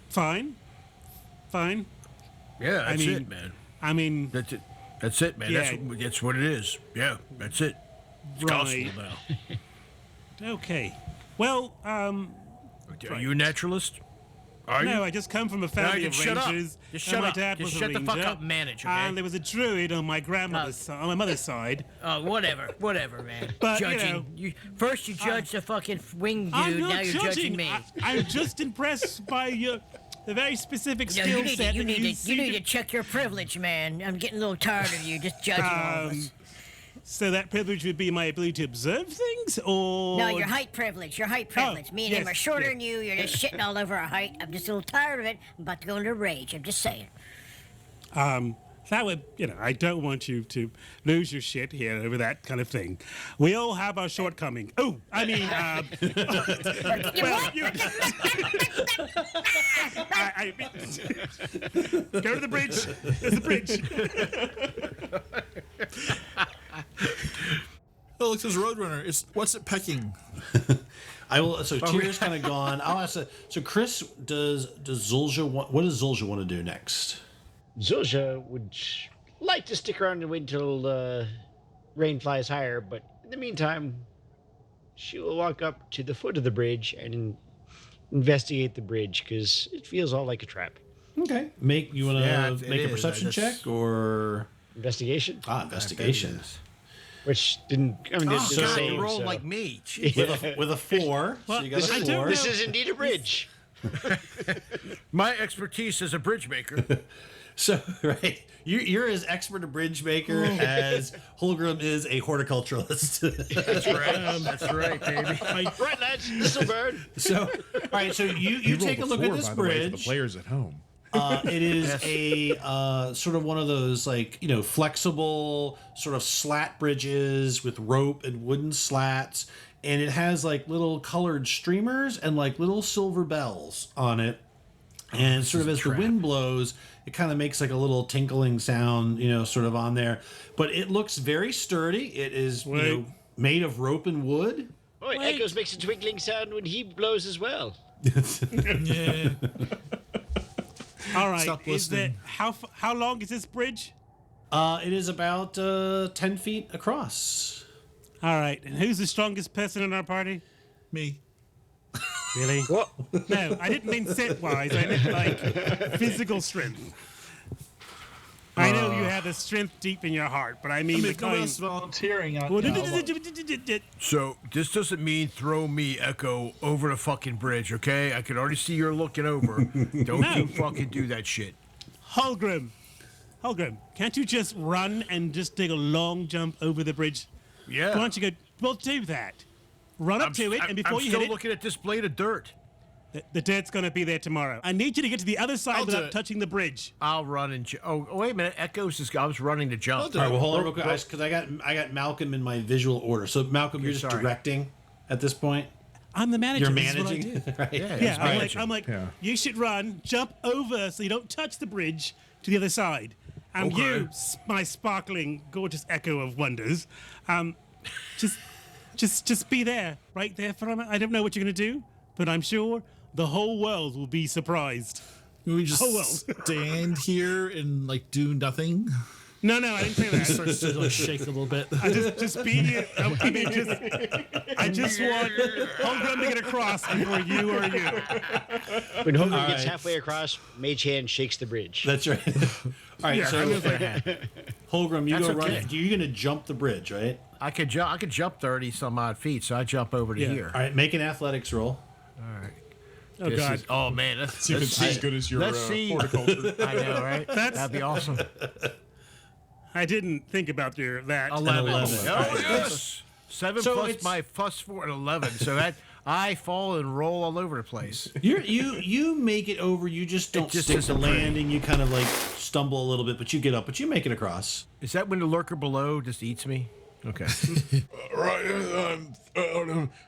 Fine. Yeah, that's mean- it, man. I mean, That's it. That's it, man. Yeah. That's what it is. Yeah, that's it. It's Right. gospel now. okay. Well, Are you a naturalist? Are you? no, I just come from a family you of shut up. rangers. Just and shut my up. dad Just was shut a the fuck ranger, up and manage, okay? And there was a druid on my grandmother's side, on my mother's side. Oh, whatever, man. But, judging. First you judged the fucking winged I'm dude, not now you're judging me. I'm just impressed by the very specific No, skill set. you that need seem to check your privilege, man. I'm getting a little tired of you just judging all of us. So that privilege would be my ability to observe things, or No, your height privilege. Your height privilege. Me and him yes, are shorter yes. than you. You're just shitting all over our height. I'm just a little tired of it. I'm about to go into a rage. I'm just saying. That would, I don't want you to lose your shit here over that kind of thing. We all have our shortcoming. Oh, I mean, go to the bridge. There's the bridge. Oh, look, there's Roadrunner. What's it pecking? I will. So Tyr's kind of gone. I'll ask. So Chris, does Zulja want? What does Zulja want to do next? Zulja would like to stick around and wait until rain flies higher, but in the meantime, she will walk up to the foot of the bridge and investigate the bridge because it feels all like a trap. Okay. You want to Yeah, it make a is. perception check or Investigation, investigation? which didn't. I mean, Oh, it's the God, same. you roll so- like me. Jeez. With a 4. So you got This a is, 4. this is indeed a bridge. My expertise as a bridge maker. So right, you're as expert a bridge maker as Holgrim is a horticulturalist. That's right. That's right, baby. Right, lads, this will burn. So, all right. So you take a look at this by the way, for the bridge. players at home. It is a sort of one of those flexible sort of slat bridges with rope and wooden slats, and it has like little colored streamers and like little silver bells on it. And sort of as the wind blows, it kind of makes like a little tinkling sound, sort of on there. But it looks very sturdy. It is made of rope and wood. Oh, Echoes makes a twinkling sound when he blows as well. Yeah. All right. Stop Is there, listening. how long is this bridge? It is about 10 feet across. All right. And who's the strongest person in our party? Me. Really? What? No, I didn't mean set-wise. I meant like physical strength. I know you have a strength deep in your heart, but I mean the Come kind. us volunteering on. Well, So this doesn't mean throw me, Echo, over the fucking bridge, okay? I can already see you're looking over. Don't you fucking do that shit. Holgrim, can't you just run and just take a long jump over the bridge? Yeah. Why don't you go? Well, do that. Run up to it, and before I'm you still hit it, looking at this blade of dirt. the dirt's gonna be there tomorrow. I need you to get to the other side I'll do without it. touching the bridge. I'll run and oh wait a minute, Echo's just I was running to jump. All right, well, hold on real quick, because I got Malcolm in my visual order. So Malcolm, you're just sorry. directing at this point. I'm the manager. You're This is what I managing, do. right? Yeah, I'm like, you should run, jump over so you don't touch the bridge to the other side. Okay. You, my sparkling, gorgeous echo of wonders, just be there, right there for a minute. I don't know what you're gonna do, but I'm sure the whole world will be surprised. Can we just Oh, well. stand here and like do nothing? No, I didn't say that. Starts to like shake a little bit. I just be. I just want Holgrim to get across before you or you. When Hogan All gets right. halfway across, Mage Hand shakes the bridge. That's right. All right, Yeah, so I was like, Holgrim, you That's go run. okay. You're gonna jump the bridge, right? I could jump 30 some odd feet, so I jump over to Yeah. here. All right, make an athletics roll. oh This God. is- oh man, that's See if it's as good as your let's see. horticulture. I know, right? That'd be awesome. I didn't think about that. 11. 11. Oh yes. 7 So plus it's- my plus 4 and 11. So that I fall and roll all over the place. You make it over. You just don't just stick the isn't pretty. landing. You kind of like stumble a little bit, but you get up. But you make it across. Is that when the lurker below just eats me? Okay. Right.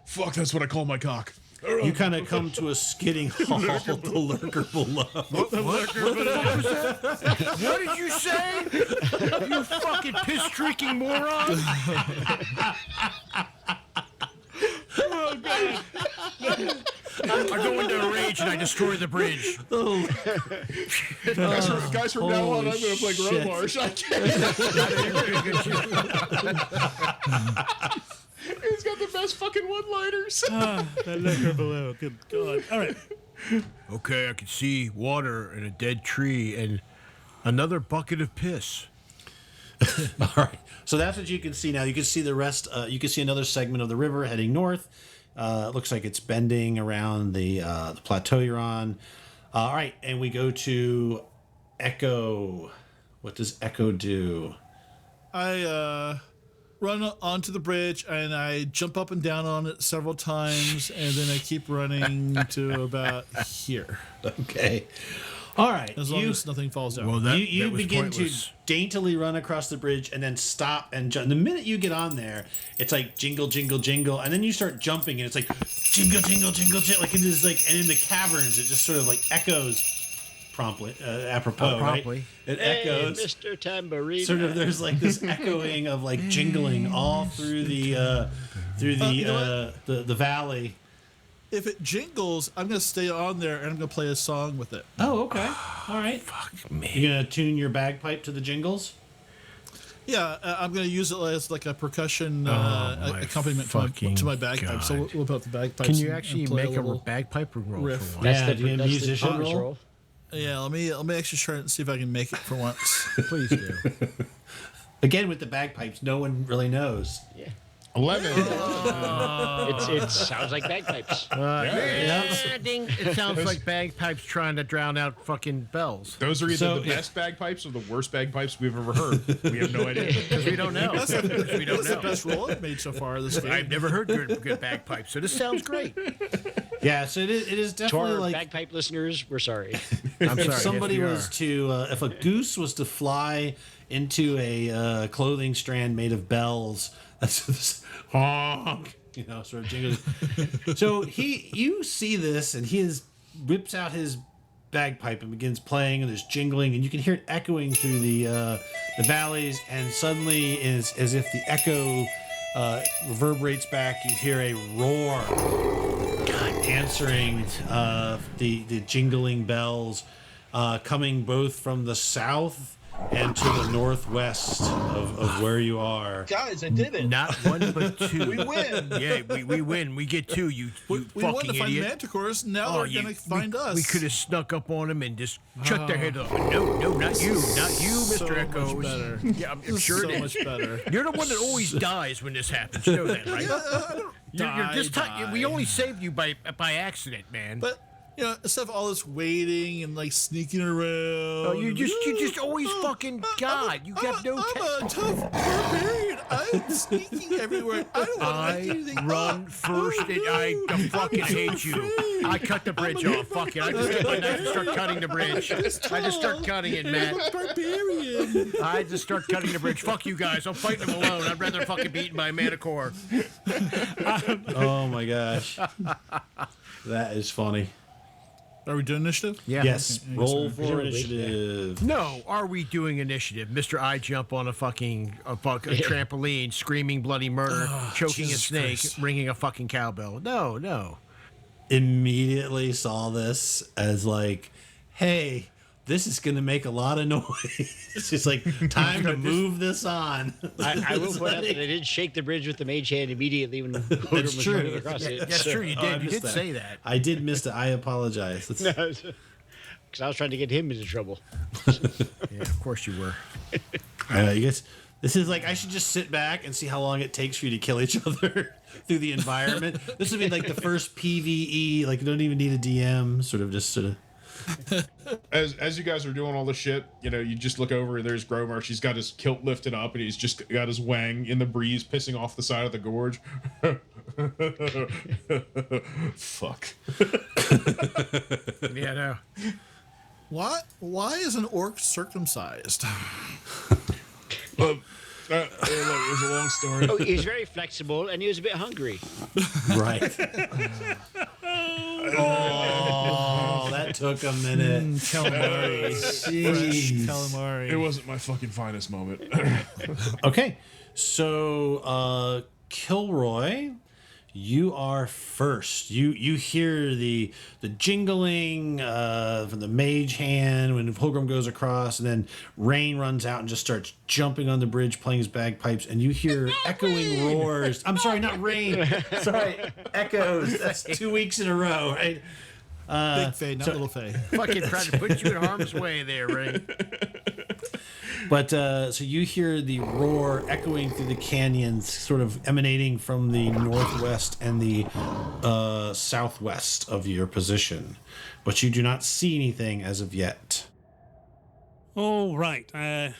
Fuck, that's what I call my cock. You kind of come to a skidding halt. The lurker below. What did you say? You fucking piss-streaking moron! I go into a rage and I destroy the bridge. Guys, from now on, I'm going to play shit. Grommarsh. I can't. He's got the best fucking one-liners. That liquor below. Good God. All right. Okay, I can see water and a dead tree and another bucket of piss. All right. So that's what you can see now. You can see the rest. You can see another segment of the river heading north. It looks like it's bending around the plateau you're on. All right, and we go to Echo. What does Echo do? I run onto the bridge and I jump up and down on it several times, and then I keep running to about here, Okay. All right. as long as nothing falls down. Well, that you that was begin pointless. to daintily run across the bridge and then stop and jump. The minute you get on there, it's like jingle, jingle, jingle, and then you start jumping and it's like jingle, jingle, jingle, jingle. Like it is like, and in the caverns, it just sort of like echoes promptly, apropos, promptly. right? It Hey, echoes. Mr. Tambourine. Sort of, there's like this echoing of like jingling all through the You know the valley. If it jingles, I'm gonna stay on there and I'm gonna play a song with it. Oh, okay. All right. Fuck me. You're gonna tune your bagpipe to the jingles. Yeah, I'm gonna use it as like a percussion my accompaniment fucking to my bagpipe. So God. we'll put the bagpipes. Can you and actually play make a little bagpipe roll riff. for once? Yeah, That's do you get a that's musician bonus roll? Yeah, let me actually try and see if I can make it for once. Please do. Again, with the bagpipes, no one really knows. 11. It sounds like bagpipes. It sounds like bagpipes trying to drown out fucking bells. Those are either So, the yeah. best bagpipes or the worst bagpipes we've ever heard. We have no idea. Because we don't know. We don't That's the know. best roll I've made so far this game. I've never heard good bagpipes, so this sounds great. Yeah, so it is To definitely our like bagpipe listeners, we're sorry. I'm if sorry. somebody yes, we was are. to, if a goose was to fly into a clothing strand made of bells, that's this honk, sort of jingles. So you see this, and he whips out his bagpipe and begins playing, and there's jingling, and you can hear it echoing through the valleys, and suddenly, is as if the echo reverberates back, you hear a roar, answering the jingling bells, coming both from the south and to the northwest of where you are. Guys, I did it. Not one, but two. We win. Yeah, we win. We get two. You We fucking wanted to find idiot. manticores. Now they're going to find us. We could have snuck up on them and just shut their head off. No, not you, Mr. So Echoes. much better. Yeah, I'm sure so it is. much better. You're the one that always dies when this happens. You know that, right? You're just we only saved you by accident, man. But instead of all this waiting and like sneaking around, you just always fucking God. You got no. I'm a tough barbarian. I'm sneaking everywhere. I don't want to do anything. Run first, and I fucking hate you. I cut the bridge off. Fuck it. I just get my knife and start cutting the bridge. I just start cutting it, Matt. I'm a barbarian. I just start cutting the bridge. Fuck you guys. I'm fighting them alone. I'd rather fucking be eaten by a manticore. Oh my gosh, that is funny. Are we doing initiative? Yeah. Yes, Okay, roll sorry. for initiative. No, are we doing initiative? Mr. I jump on a trampoline, screaming bloody murder, choking Jesus a snake, Christ. ringing a fucking cowbell. No. Immediately saw this as like, hey, this is going to make a lot of noise. It's like time to move this on. I will point out that I did shake the bridge with the mage hand immediately when Hogan was true. running across it. That's true. You I did. You missed did that. say that. I did miss it. I apologize. Because I was trying to get him into trouble. Yeah, of course you were. You guys, this is like I should just sit back and see how long it takes for you to kill each other through the environment. This would be like the first PVE. Like you don't even need a DM. Sort of. As you guys are doing all this shit, you just look over. There's Gromar. She's got his kilt lifted up, and he's just got his wang in the breeze, pissing off the side of the gorge. Fuck. Yeah, no. Why is an orc circumcised? Look, it was a long story. Oh, he was very flexible and he was a bit hungry. Right. Oh, that took a minute. Calamari. Jeez. Calamari. It wasn't my fucking finest moment. Okay, so Killroy, you are first. You hear the jingling from the mage hand when Pilgrim goes across, and then Rain runs out and just starts jumping on the bridge, playing his bagpipes, and you hear echoing roars. I'm sorry, not Rain. Sorry, echoes. That's 2 weeks in a row, right? Big Faye, not little Faye. Fucking trying to put you in harm's way there, Ray. But so you hear the roar echoing through the canyons, sort of emanating from the northwest and the southwest of your position. But you do not see anything as of yet. All right. I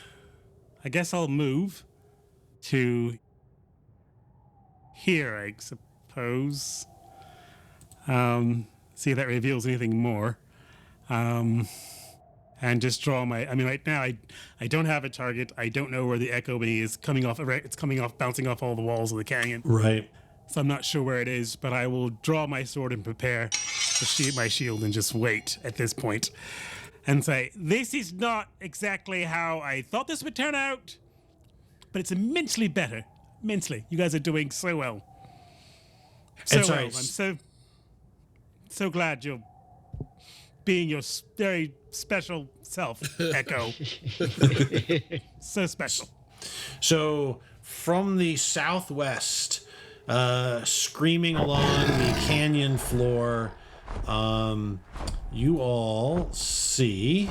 guess I'll move to here, I suppose. See if that reveals anything more. And just draw my. I mean, right now I don't have a target. I don't know where the echo is coming off. It's coming off, bouncing off all the walls of the canyon. Right. So I'm not sure where it is, but I will draw my sword and prepare to sheath my shield and just wait at this point, and say, "This is not exactly how I thought this would turn out, but it's immensely better. Immensely, you guys are doing so well. So sorry, well. I'm so glad you're being your very special self, Echo. So special. So from the southwest, screaming along the canyon floor, you all see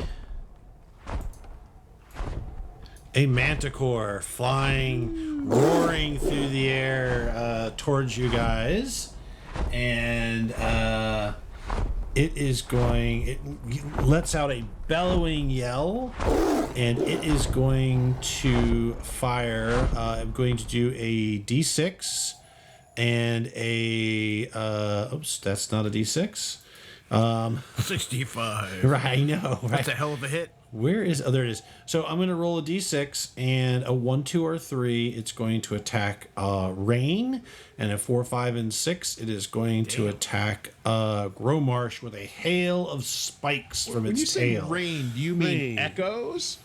a manticore flying, roaring through the air towards you guys, and it lets out a bellowing yell, and it is going to fire. I'm going to do a D6 and a. Oops, that's not a D6. 65. Right, I know. Right. That's a hell of a hit. Where is? Oh, there it is. So I'm going to roll a d6 and a 1, 2, or 3. It's going to attack Rain, and a 4, 5, and 6. It is going to attack Gromarsh with a hail of spikes from When you its say tail. rain, do you mean echoes?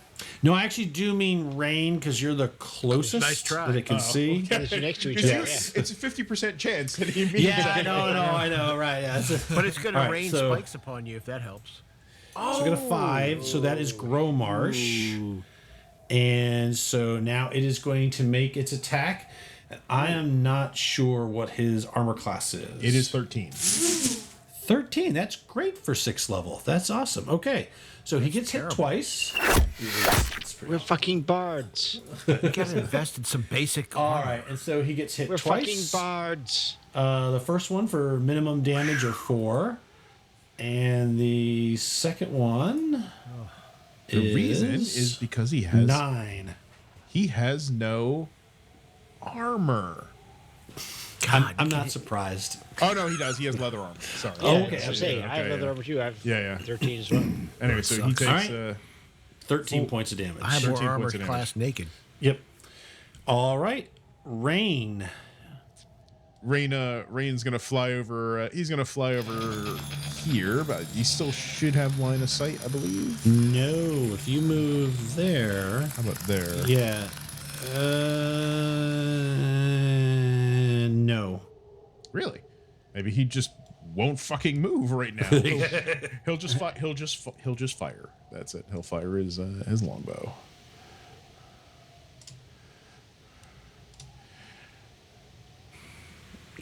No, I actually do mean Rain because you're the closest Nice try. that it can see. Because you're next to each other. It's a 50% chance that he means Yeah, I know, right? Yeah, But it's going to All right, rain so- spikes upon you if that helps. So I got a 5, so that is Gromarsh. And so now it is going to make its attack. I am not sure what his armor class is. It is 13. 13. That's great for 6th level. That's awesome. Okay. So he gets hit twice. We're fucking bards. You gotta invest in some basic. All right. And so he gets hit We're twice. fucking bards. The first one for minimum damage of 4. And the second one The reason is because he has 9. He has no armor. I'm not surprised. Oh no, he does. He has leather armor. Sorry. Oh, Yeah, okay. I'm saying Yeah, I have okay, leather yeah. armor too. I have Yeah. 13 as well. Anyway, so he takes. All right. 13 points of damage. I have more 13 armor points of damage. class naked. Yep. All right. Rain. Rain's gonna fly over. He's gonna fly over here, but he still should have line of sight, I believe. No, if you move there. How about there? Yeah. No. Really? Maybe he just won't fucking move right now. He'll just fire. That's it. He'll fire his longbow.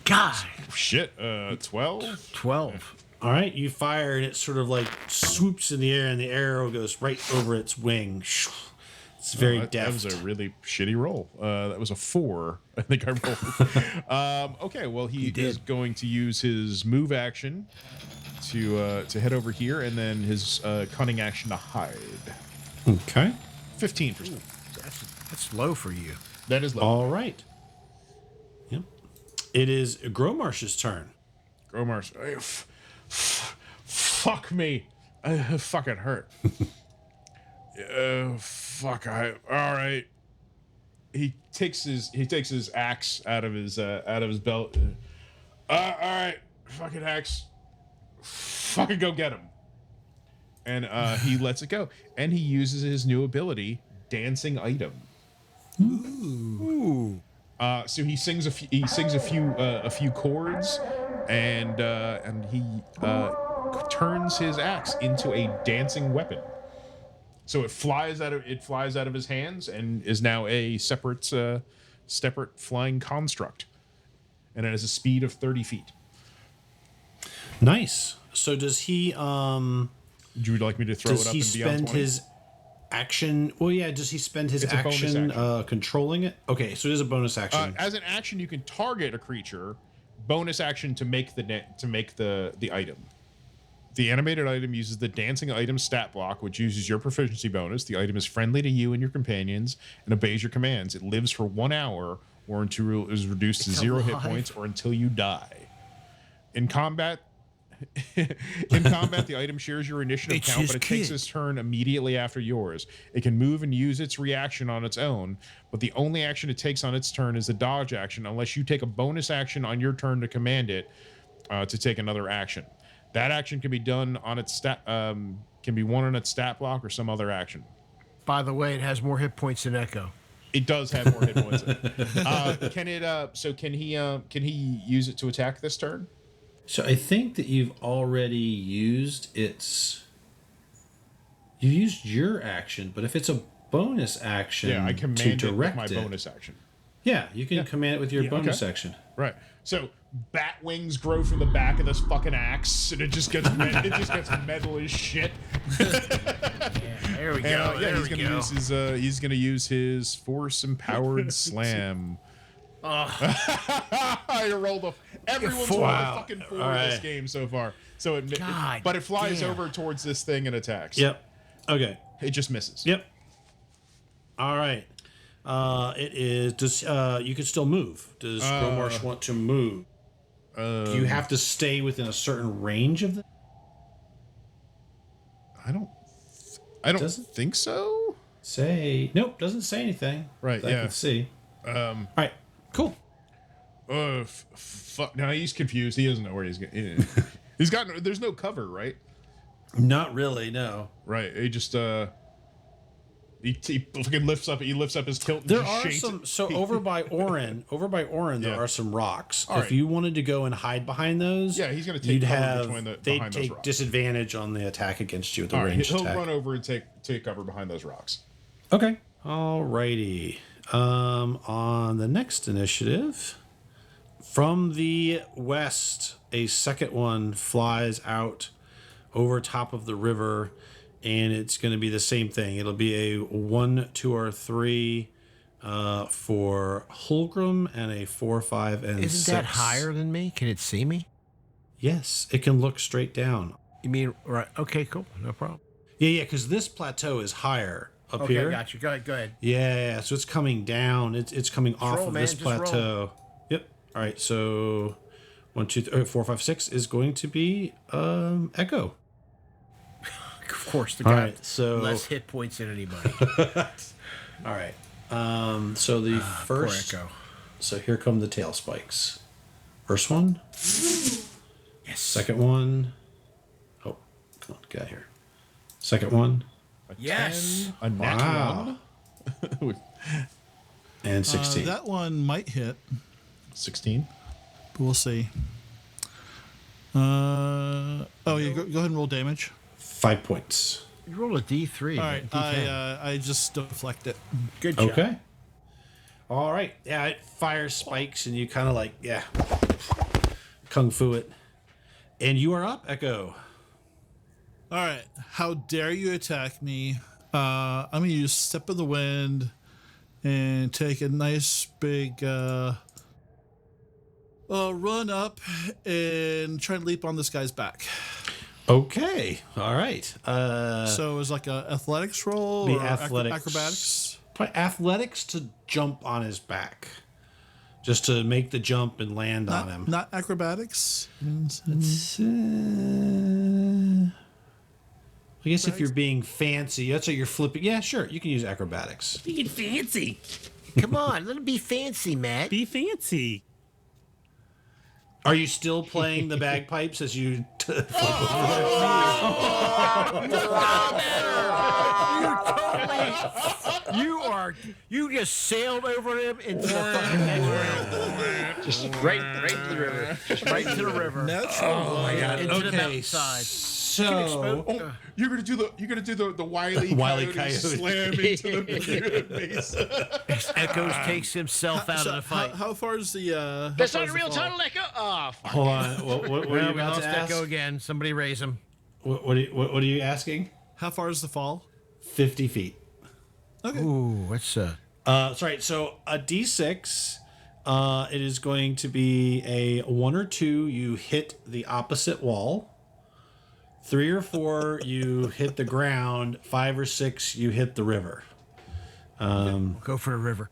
God. Shit. 12. 12. All right, you fire and it sort of like swoops in the air, and the arrow goes right over its wing. It's very that deft. was a really shitty roll. That was a 4. I think I rolled. Okay, well he is going to use his move action to head over here, and then his cunning action to hide. Okay. 15%. That's low for you. That is low. All right. Yep. It is Gromarsh's turn. Gromar's. Fuck me. Fucking hurt. Fuck. All right. He takes his axe out of his belt. All right. Fucking axe. Fucking go get him. And he lets it go, and he uses his new ability, dancing item. Ooh. So he sings a few chords, and he turns his axe into a dancing weapon. So it flies out of his hands and is now a separate flying construct, and it has a speed of 30 feet. Nice. So does he? Would you like me to throw it Does up he and beyond spend 20? his action? Well, yeah. Does he spend his It's a bonus action, action. controlling it? Okay, so it is a bonus action. As an action, you can target a creature. Bonus action to make the item. The animated item uses the dancing item stat block, which uses your proficiency bonus. The item is friendly to you and your companions and obeys your commands. It lives for 1 hour, or until it is reduced to 0 hit points, or until you die. In combat, the item shares your initiative It's count, his but it takes kid. its turn immediately after yours. It can move and use its reaction on its own, but the only action it takes on its turn is a dodge action, unless you take a bonus action on your turn to command it to take another action. That action can be done on its can be won on its stat block or some other action. By the way, it has more hit points than Echo. It does have more hit points. Can it? So can he use it to attack this turn? So I think that you've already used its. You used your action, but if it's a bonus action, Yeah, I to command it with direct my it, bonus action. Yeah, you can command it with your bonus okay. action. Right. So bat wings grow from the back of this fucking axe, and it just gets metal as shit. There we go. Yeah, there he's we gonna go. use his force empowered slam. I rolled everyone's rolled a fucking 4 in this game so far. So but it flies over towards this thing and attacks. Yep. Okay. It just misses. Yep. All right. It is. Does you can still move? Does Gromarsh want to move? Do you have to stay within a certain range of the? I don't think so. Nope. Doesn't say anything. Right. I Yeah. can see. All right. Cool. Fuck. Now he's confused. He doesn't know where he's going. He's got. There's no cover, right? Not really. No. Right. He just he fucking lifts up his kilt. And There just are shakes some. it. So over by Orin, there Yeah. are some rocks. All If right. you wanted to go and hide behind those, Yeah, he's gonna take you'd cover have. behind They'd those take rocks. disadvantage on the attack against you with the All right. ranged He'll attack. run over and take cover behind those rocks. Okay. Alrighty. On the next initiative, from the west, a second one flies out over top of the river, and it's going to be the same thing. It'll be a 1, 2, or 3 for Holgrim, and a 4, 5, and 6. Isn't that higher than me? Can it see me? Yes, it can look straight down. You mean, right? Okay, cool. No problem. Yeah, because this plateau is higher up Okay, here. got you. Go ahead. Yeah, so it's coming down. It's coming off roll, of man, this just roll. plateau. Yep. All right, so 1, 2, 3, 4, 5, 6 is going to be Echo. Of course, the All guy right, so less hit points than anybody. all right. So the Poor first. Echo. So here come the tail spikes. First one. Yes. Second one. Oh, come on, get out here. Second one. Yes. A nat Wow. 1. And 16. That one might hit, 16. but we'll see. Oh, yeah, go ahead and roll damage. 5 points. You roll a D3. All right, D10. I just deflect it. Good job. Okay. All right. Yeah, it fires spikes, and you kind of like, yeah, kung fu it. And you are up, Echo. All right, how dare you attack me? I'm gonna use Step of the Wind and take a nice big run up and try to leap on this guy's back. Okay. All right. So it was like a athletics roll The or athletics. acrobatics. Probably athletics to jump on his back, just to make the jump and land on him. Not acrobatics. I guess if you're being fancy, that's what you're flipping. Yeah, sure. You can use acrobatics. Being fancy. Come on, let him be fancy, Matt. Be fancy. Are you still playing the bagpipes as you flip You just sailed over him into the fucking next round. Just right to the river. Just right Right to the river. Natural. Into the Okay, mountainside. so Oh, you're gonna do the Wile Wile E. Coyote Coyote. slam into the base. Echoes takes himself out So of the fight. how far is the? That's how not a far is real the fall? title, Echo. Oh, fuck. hold on. What were Well, you we about lost to ask? Echo again. Somebody raise him. What are you asking? How far is the fall? 50 feet. Okay. Ooh, what's Sorry. So a D6. It is going to be a 1 or 2. You hit the opposite wall. 3 or 4, you hit the ground. 5 or 6, you hit the river. go for a river.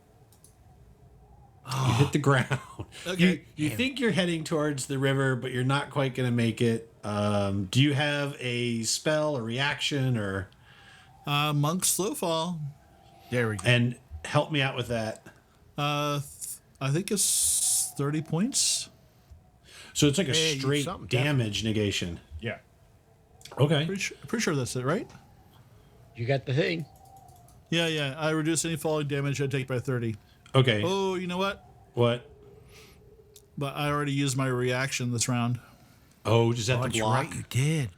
You hit the ground. Okay. You think you're heading towards the river, but you're not quite going to make it. Do you have a spell, a reaction, or Monk slow fall. There we go. and help me out with that? I think it's 30 points. So it's like a Hey, straight something damage negation. Yeah. Okay. Pretty sure that's it, right? You got the thing. Yeah. I reduce any falling damage I take by 30. Okay. Oh, you know what? What? But I already used my reaction this round. Oh, just at the That's block. right, you did.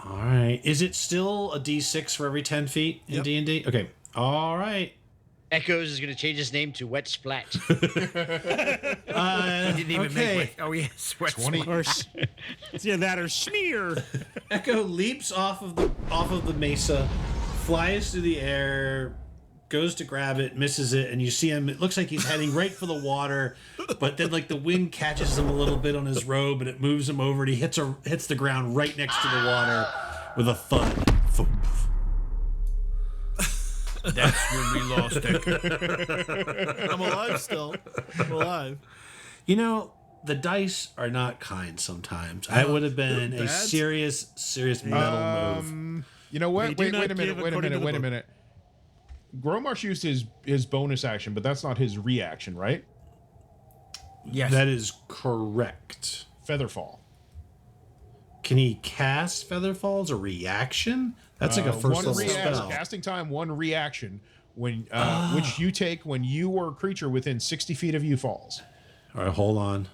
All right. Is it still a D6 for every 10 feet in Yep. D&D? Okay. All right. Echoes is going to change his name to Wet Splat. He didn't even okay. make like, oh yes, sweat 20. Or yeah, that or smear. Echo leaps off of the mesa, flies through the air, goes to grab it, misses it, and you see him. It looks like he's heading right for the water, but then like the wind catches him a little bit on his robe, and it moves him over, and he hits the ground right next to the water with a thud. Thump. That's when we lost Echo. I'm alive still. I'm alive. You know, the dice are not kind sometimes. I would have been a Bad? serious metal move. You know what? They do Wait a not minute. give Wait a according to minute. the Wait a book. minute. Gromarsh used his bonus action, but that's not his reaction, right? Yes. That is correct. Featherfall. Can he cast Featherfall's a reaction? That's like a first one level reaction, spell. casting time, one reaction when which you take when you or a creature within 60 feet of you falls. All right, hold on.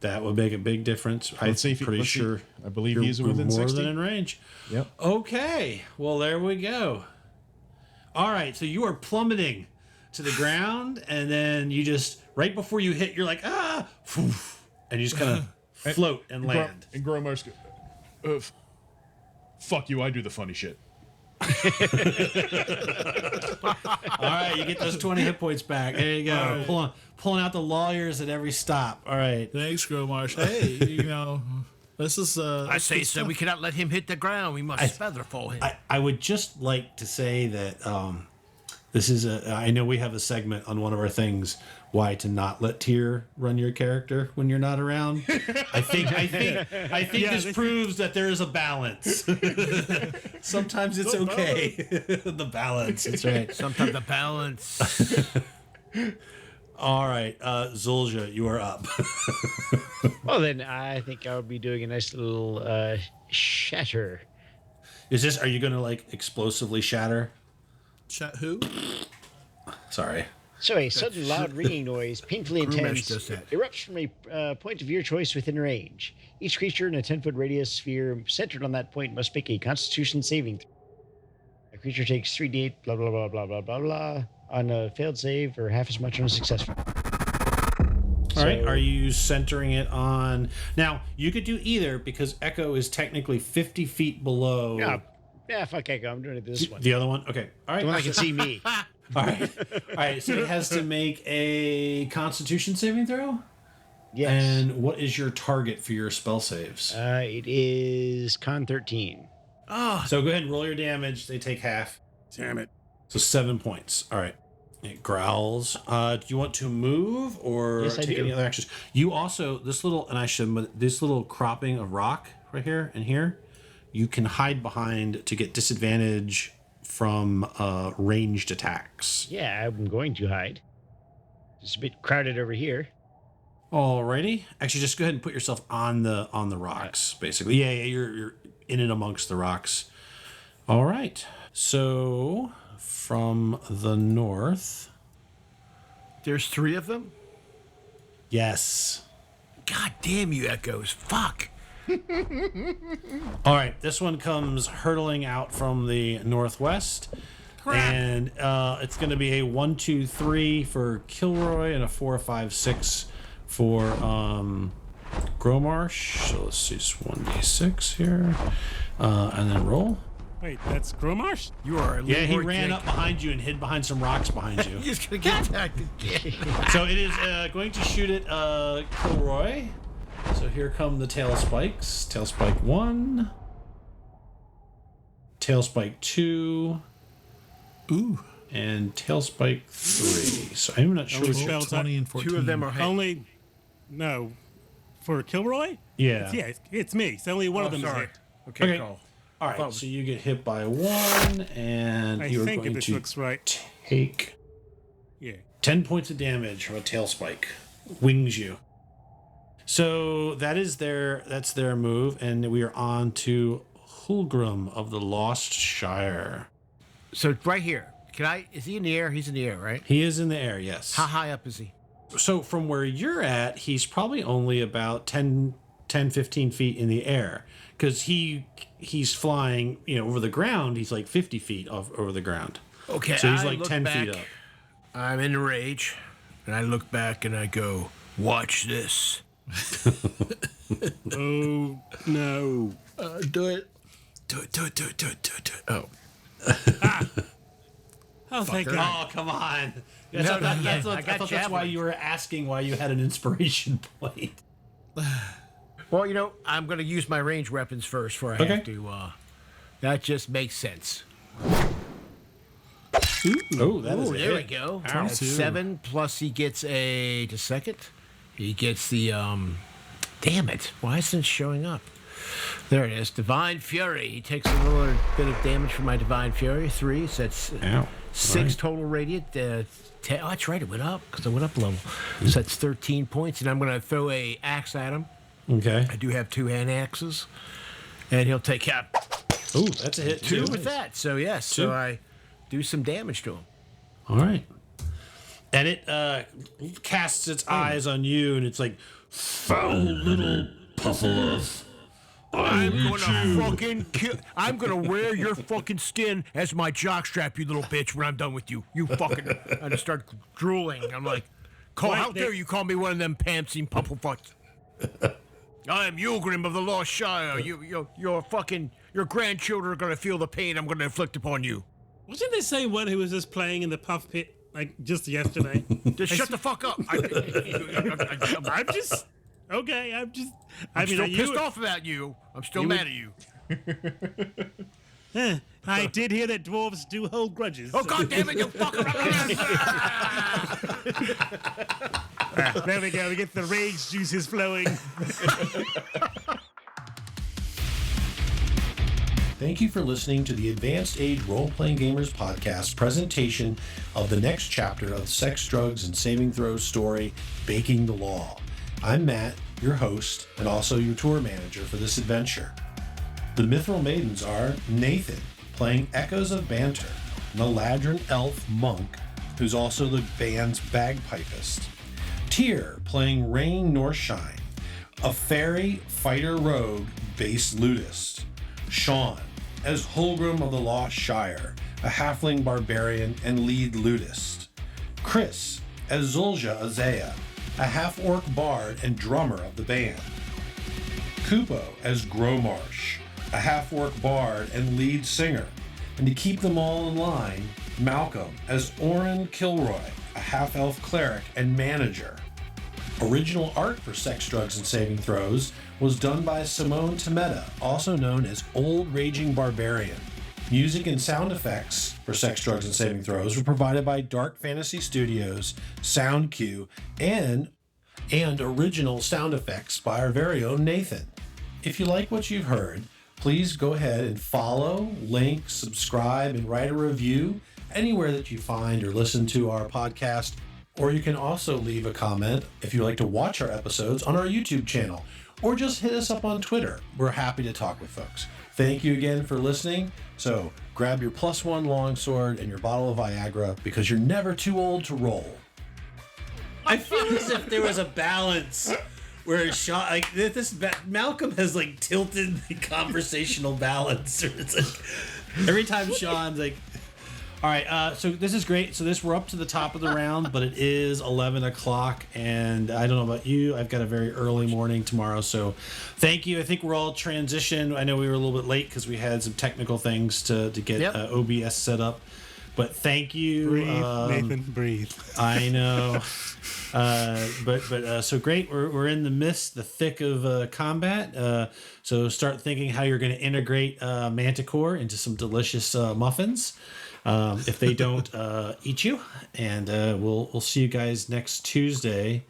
That would make a big difference. I'm Let's see if he- pretty let's see. sure. I believe you're he's within more 60. than in range. Yep. Okay, well there we go. All right, so you are plummeting to the ground, and then you just, right before you hit, you're like, ah, poof, and you just kind of float and land. And Gromar's fuck you, I do the funny shit. All right, you get those 20 hit points back. There you go. Right. Pulling out the lawyers at every stop. All right. Thanks, Gromarsh. Hey, this is. I say so. We cannot let him hit the ground. We must feather fall him. I would just like to say that this is I know we have a segment on one of our things, why to not let Tyr run your character when you're not around. I think this proves that there is a balance. Sometimes it's okay. The balance. That's right. Sometimes the balance. All right, Zulja, you are up. Well, then I think I'll be doing a nice little shatter. Are you going to like explosively shatter? Chat who? Sorry. So a sudden loud ringing noise, painfully intense, does that. erupts from a point of your choice within range. Each creature in a 10-foot radius sphere centered on that point must make a Constitution saving throw. A creature takes 3d8 blah blah blah blah blah blah blah on a failed save, or half as much on a successful. All right. Are you centering it on? Now you could do either, because Echo is technically 50 feet below. Yeah, fuck Echo. I'm doing it this one. The other one. Okay. All right. The one that can see me. All right. So it has to make a Constitution saving throw. Yes. And what is your target for your spell saves? It is Con 13. So go ahead and roll your damage. They take half. Damn it. So 7 points. All right. It growls. Do you want to move or Yes, I take do. any other actions? You also, this little cropping of rock right here and here, you can hide behind to get disadvantage from ranged attacks. Yeah, I'm going to hide. It's a bit crowded over here. Alrighty. Actually, just go ahead and put yourself on the rocks, basically. Yeah, you're in and amongst the rocks. All right. So from the north. There's 3 of them? Yes. God damn you, Echoes. Fuck. All right. This one comes hurtling out from the northwest. And it's going to be a 1, 2, 3 for Killroy and a 4, 5, 6 for Gromarsh. So let's see, it's 1d6 here. And then roll. Wait, that's Gromarsh? You are a Yeah, he Lord ran Jake. up behind you and hid behind some rocks behind you. He's gonna get attacked again. So it is going to shoot at Killroy. So here come the tail spikes. Tail spike 1. Tail spike 2. Ooh. And tail spike 3. So I'm not sure which. spell 20 and 14. 2 of them are hit. Only, no, for Killroy? Yeah. It's me. So only one of them sorry. is hit. Okay, Okay. Cole. All right. So you get hit by 1, and I you're think going this to looks right. take Yeah. 10 points of damage from a tail spike. Wings you. So that's their move, and we are on to Hulgrim of the Lost Shire. So right here. Is he in the air? He's in the air, right? He is in the air, yes. How high up is he? So from where you're at, he's probably only about 10, 15 feet in the air, because he's flying, over the ground. He's like 50 feet over the ground. Okay, So he's I like look 10 back, feet up. I'm in rage, and I look back and I go, watch this. Oh, no. Do it. Do it. Oh. Oh, thank God. Oh, come on. I got thought that's why javelin. you were asking why you had an inspiration point. Well, I'm going to use my range weapons first before I Okay. have to. That just makes sense. Oh, that is Ooh, a there we hit. go. Ow. That's 7, plus he gets just a second. He gets the, damn it. Why isn't it showing up? There it is. Divine Fury. He takes a little bit of damage from my Divine Fury. 3, so that's Ow. 6 Right. total radiant. That's right, it went up because I went up level. So that's 13 points, and I'm going to throw a axe at him. Okay. I do have 2 hand axes, and he'll take out Ooh, that's a hit 2 too. with that. So yes, so I do some damage to him. All right. And it casts its eyes on you, and it's like, foul little puffle I'm gonna fucking kill. I'm gonna wear your fucking skin as my jockstrap, you little bitch, when I'm done with you. You fucking. I just start drooling. I'm like, how dare you call me one of them pantsing pumplefucks? I am Yulgrim of the Lost Shire. Your grandchildren are gonna feel the pain I'm gonna inflict upon you. Wasn't the same one who was just playing in the puff pit like just yesterday? Just shut the fuck up. I'm just okay. I'm still pissed off about you. I'm still mad at you. I did hear that dwarves do hold grudges. Oh, God damn it, you fucker! There we go. We get the rage juices flowing. Thank you for listening to the Advanced Age Role-Playing Gamers podcast presentation of the next chapter of Sex, Drugs, and Saving Throws story, Baking the Law. I'm Matt, your host, and also your tour manager for this adventure. The Mithril Maidens are Nathan, playing Echoes of Banter, an Eladrin elf monk, who's also the band's bagpipist. Tyr, playing Rain Northshine, a fairy fighter rogue bass lutist. Sean, as Holgrim of the Lost Shire, a halfling barbarian and lead lutist. Chris, as Zulja Azea, a half-orc bard and drummer of the band. Kupo, as Gromarsh, a half-orc bard and lead singer. And to keep them all in line, Malcolm, as Orin Killroy, a half-elf cleric and manager. Original art for Sex, Drugs, and Saving Throws was done by Simone Temeta, also known as Old Raging Barbarian. Music and sound effects for Sex, Drugs, and Saving Throws were provided by Dark Fantasy Studios, SoundQ, and original sound effects by our very own Nathan. If you like what you've heard, please go ahead and follow, link, subscribe, and write a review anywhere that you find or listen to our podcast. Or you can also leave a comment if you'd like to watch our episodes on our YouTube channel, or just hit us up on Twitter. We're happy to talk with folks. Thank you again for listening. So grab your +1 longsword and your bottle of Viagra, because you're never too old to roll. I feel as if there was a balance where Sean, like this, Malcolm has like tilted the conversational balance. It's like every time Sean's like, all right, so this is great. So we're up to the top of the round, but it is 11 o'clock, and I don't know about you. I've got a very early morning tomorrow, so thank you. I think we're all transitioned. I know we were a little bit late because we had some technical things to get OBS set up, but thank you. Breathe, Nathan, breathe. I know. But so great. We're in the thick of combat. So start thinking how you're going to integrate Manticore into some delicious muffins. If they don't eat you, and we'll see you guys next Tuesday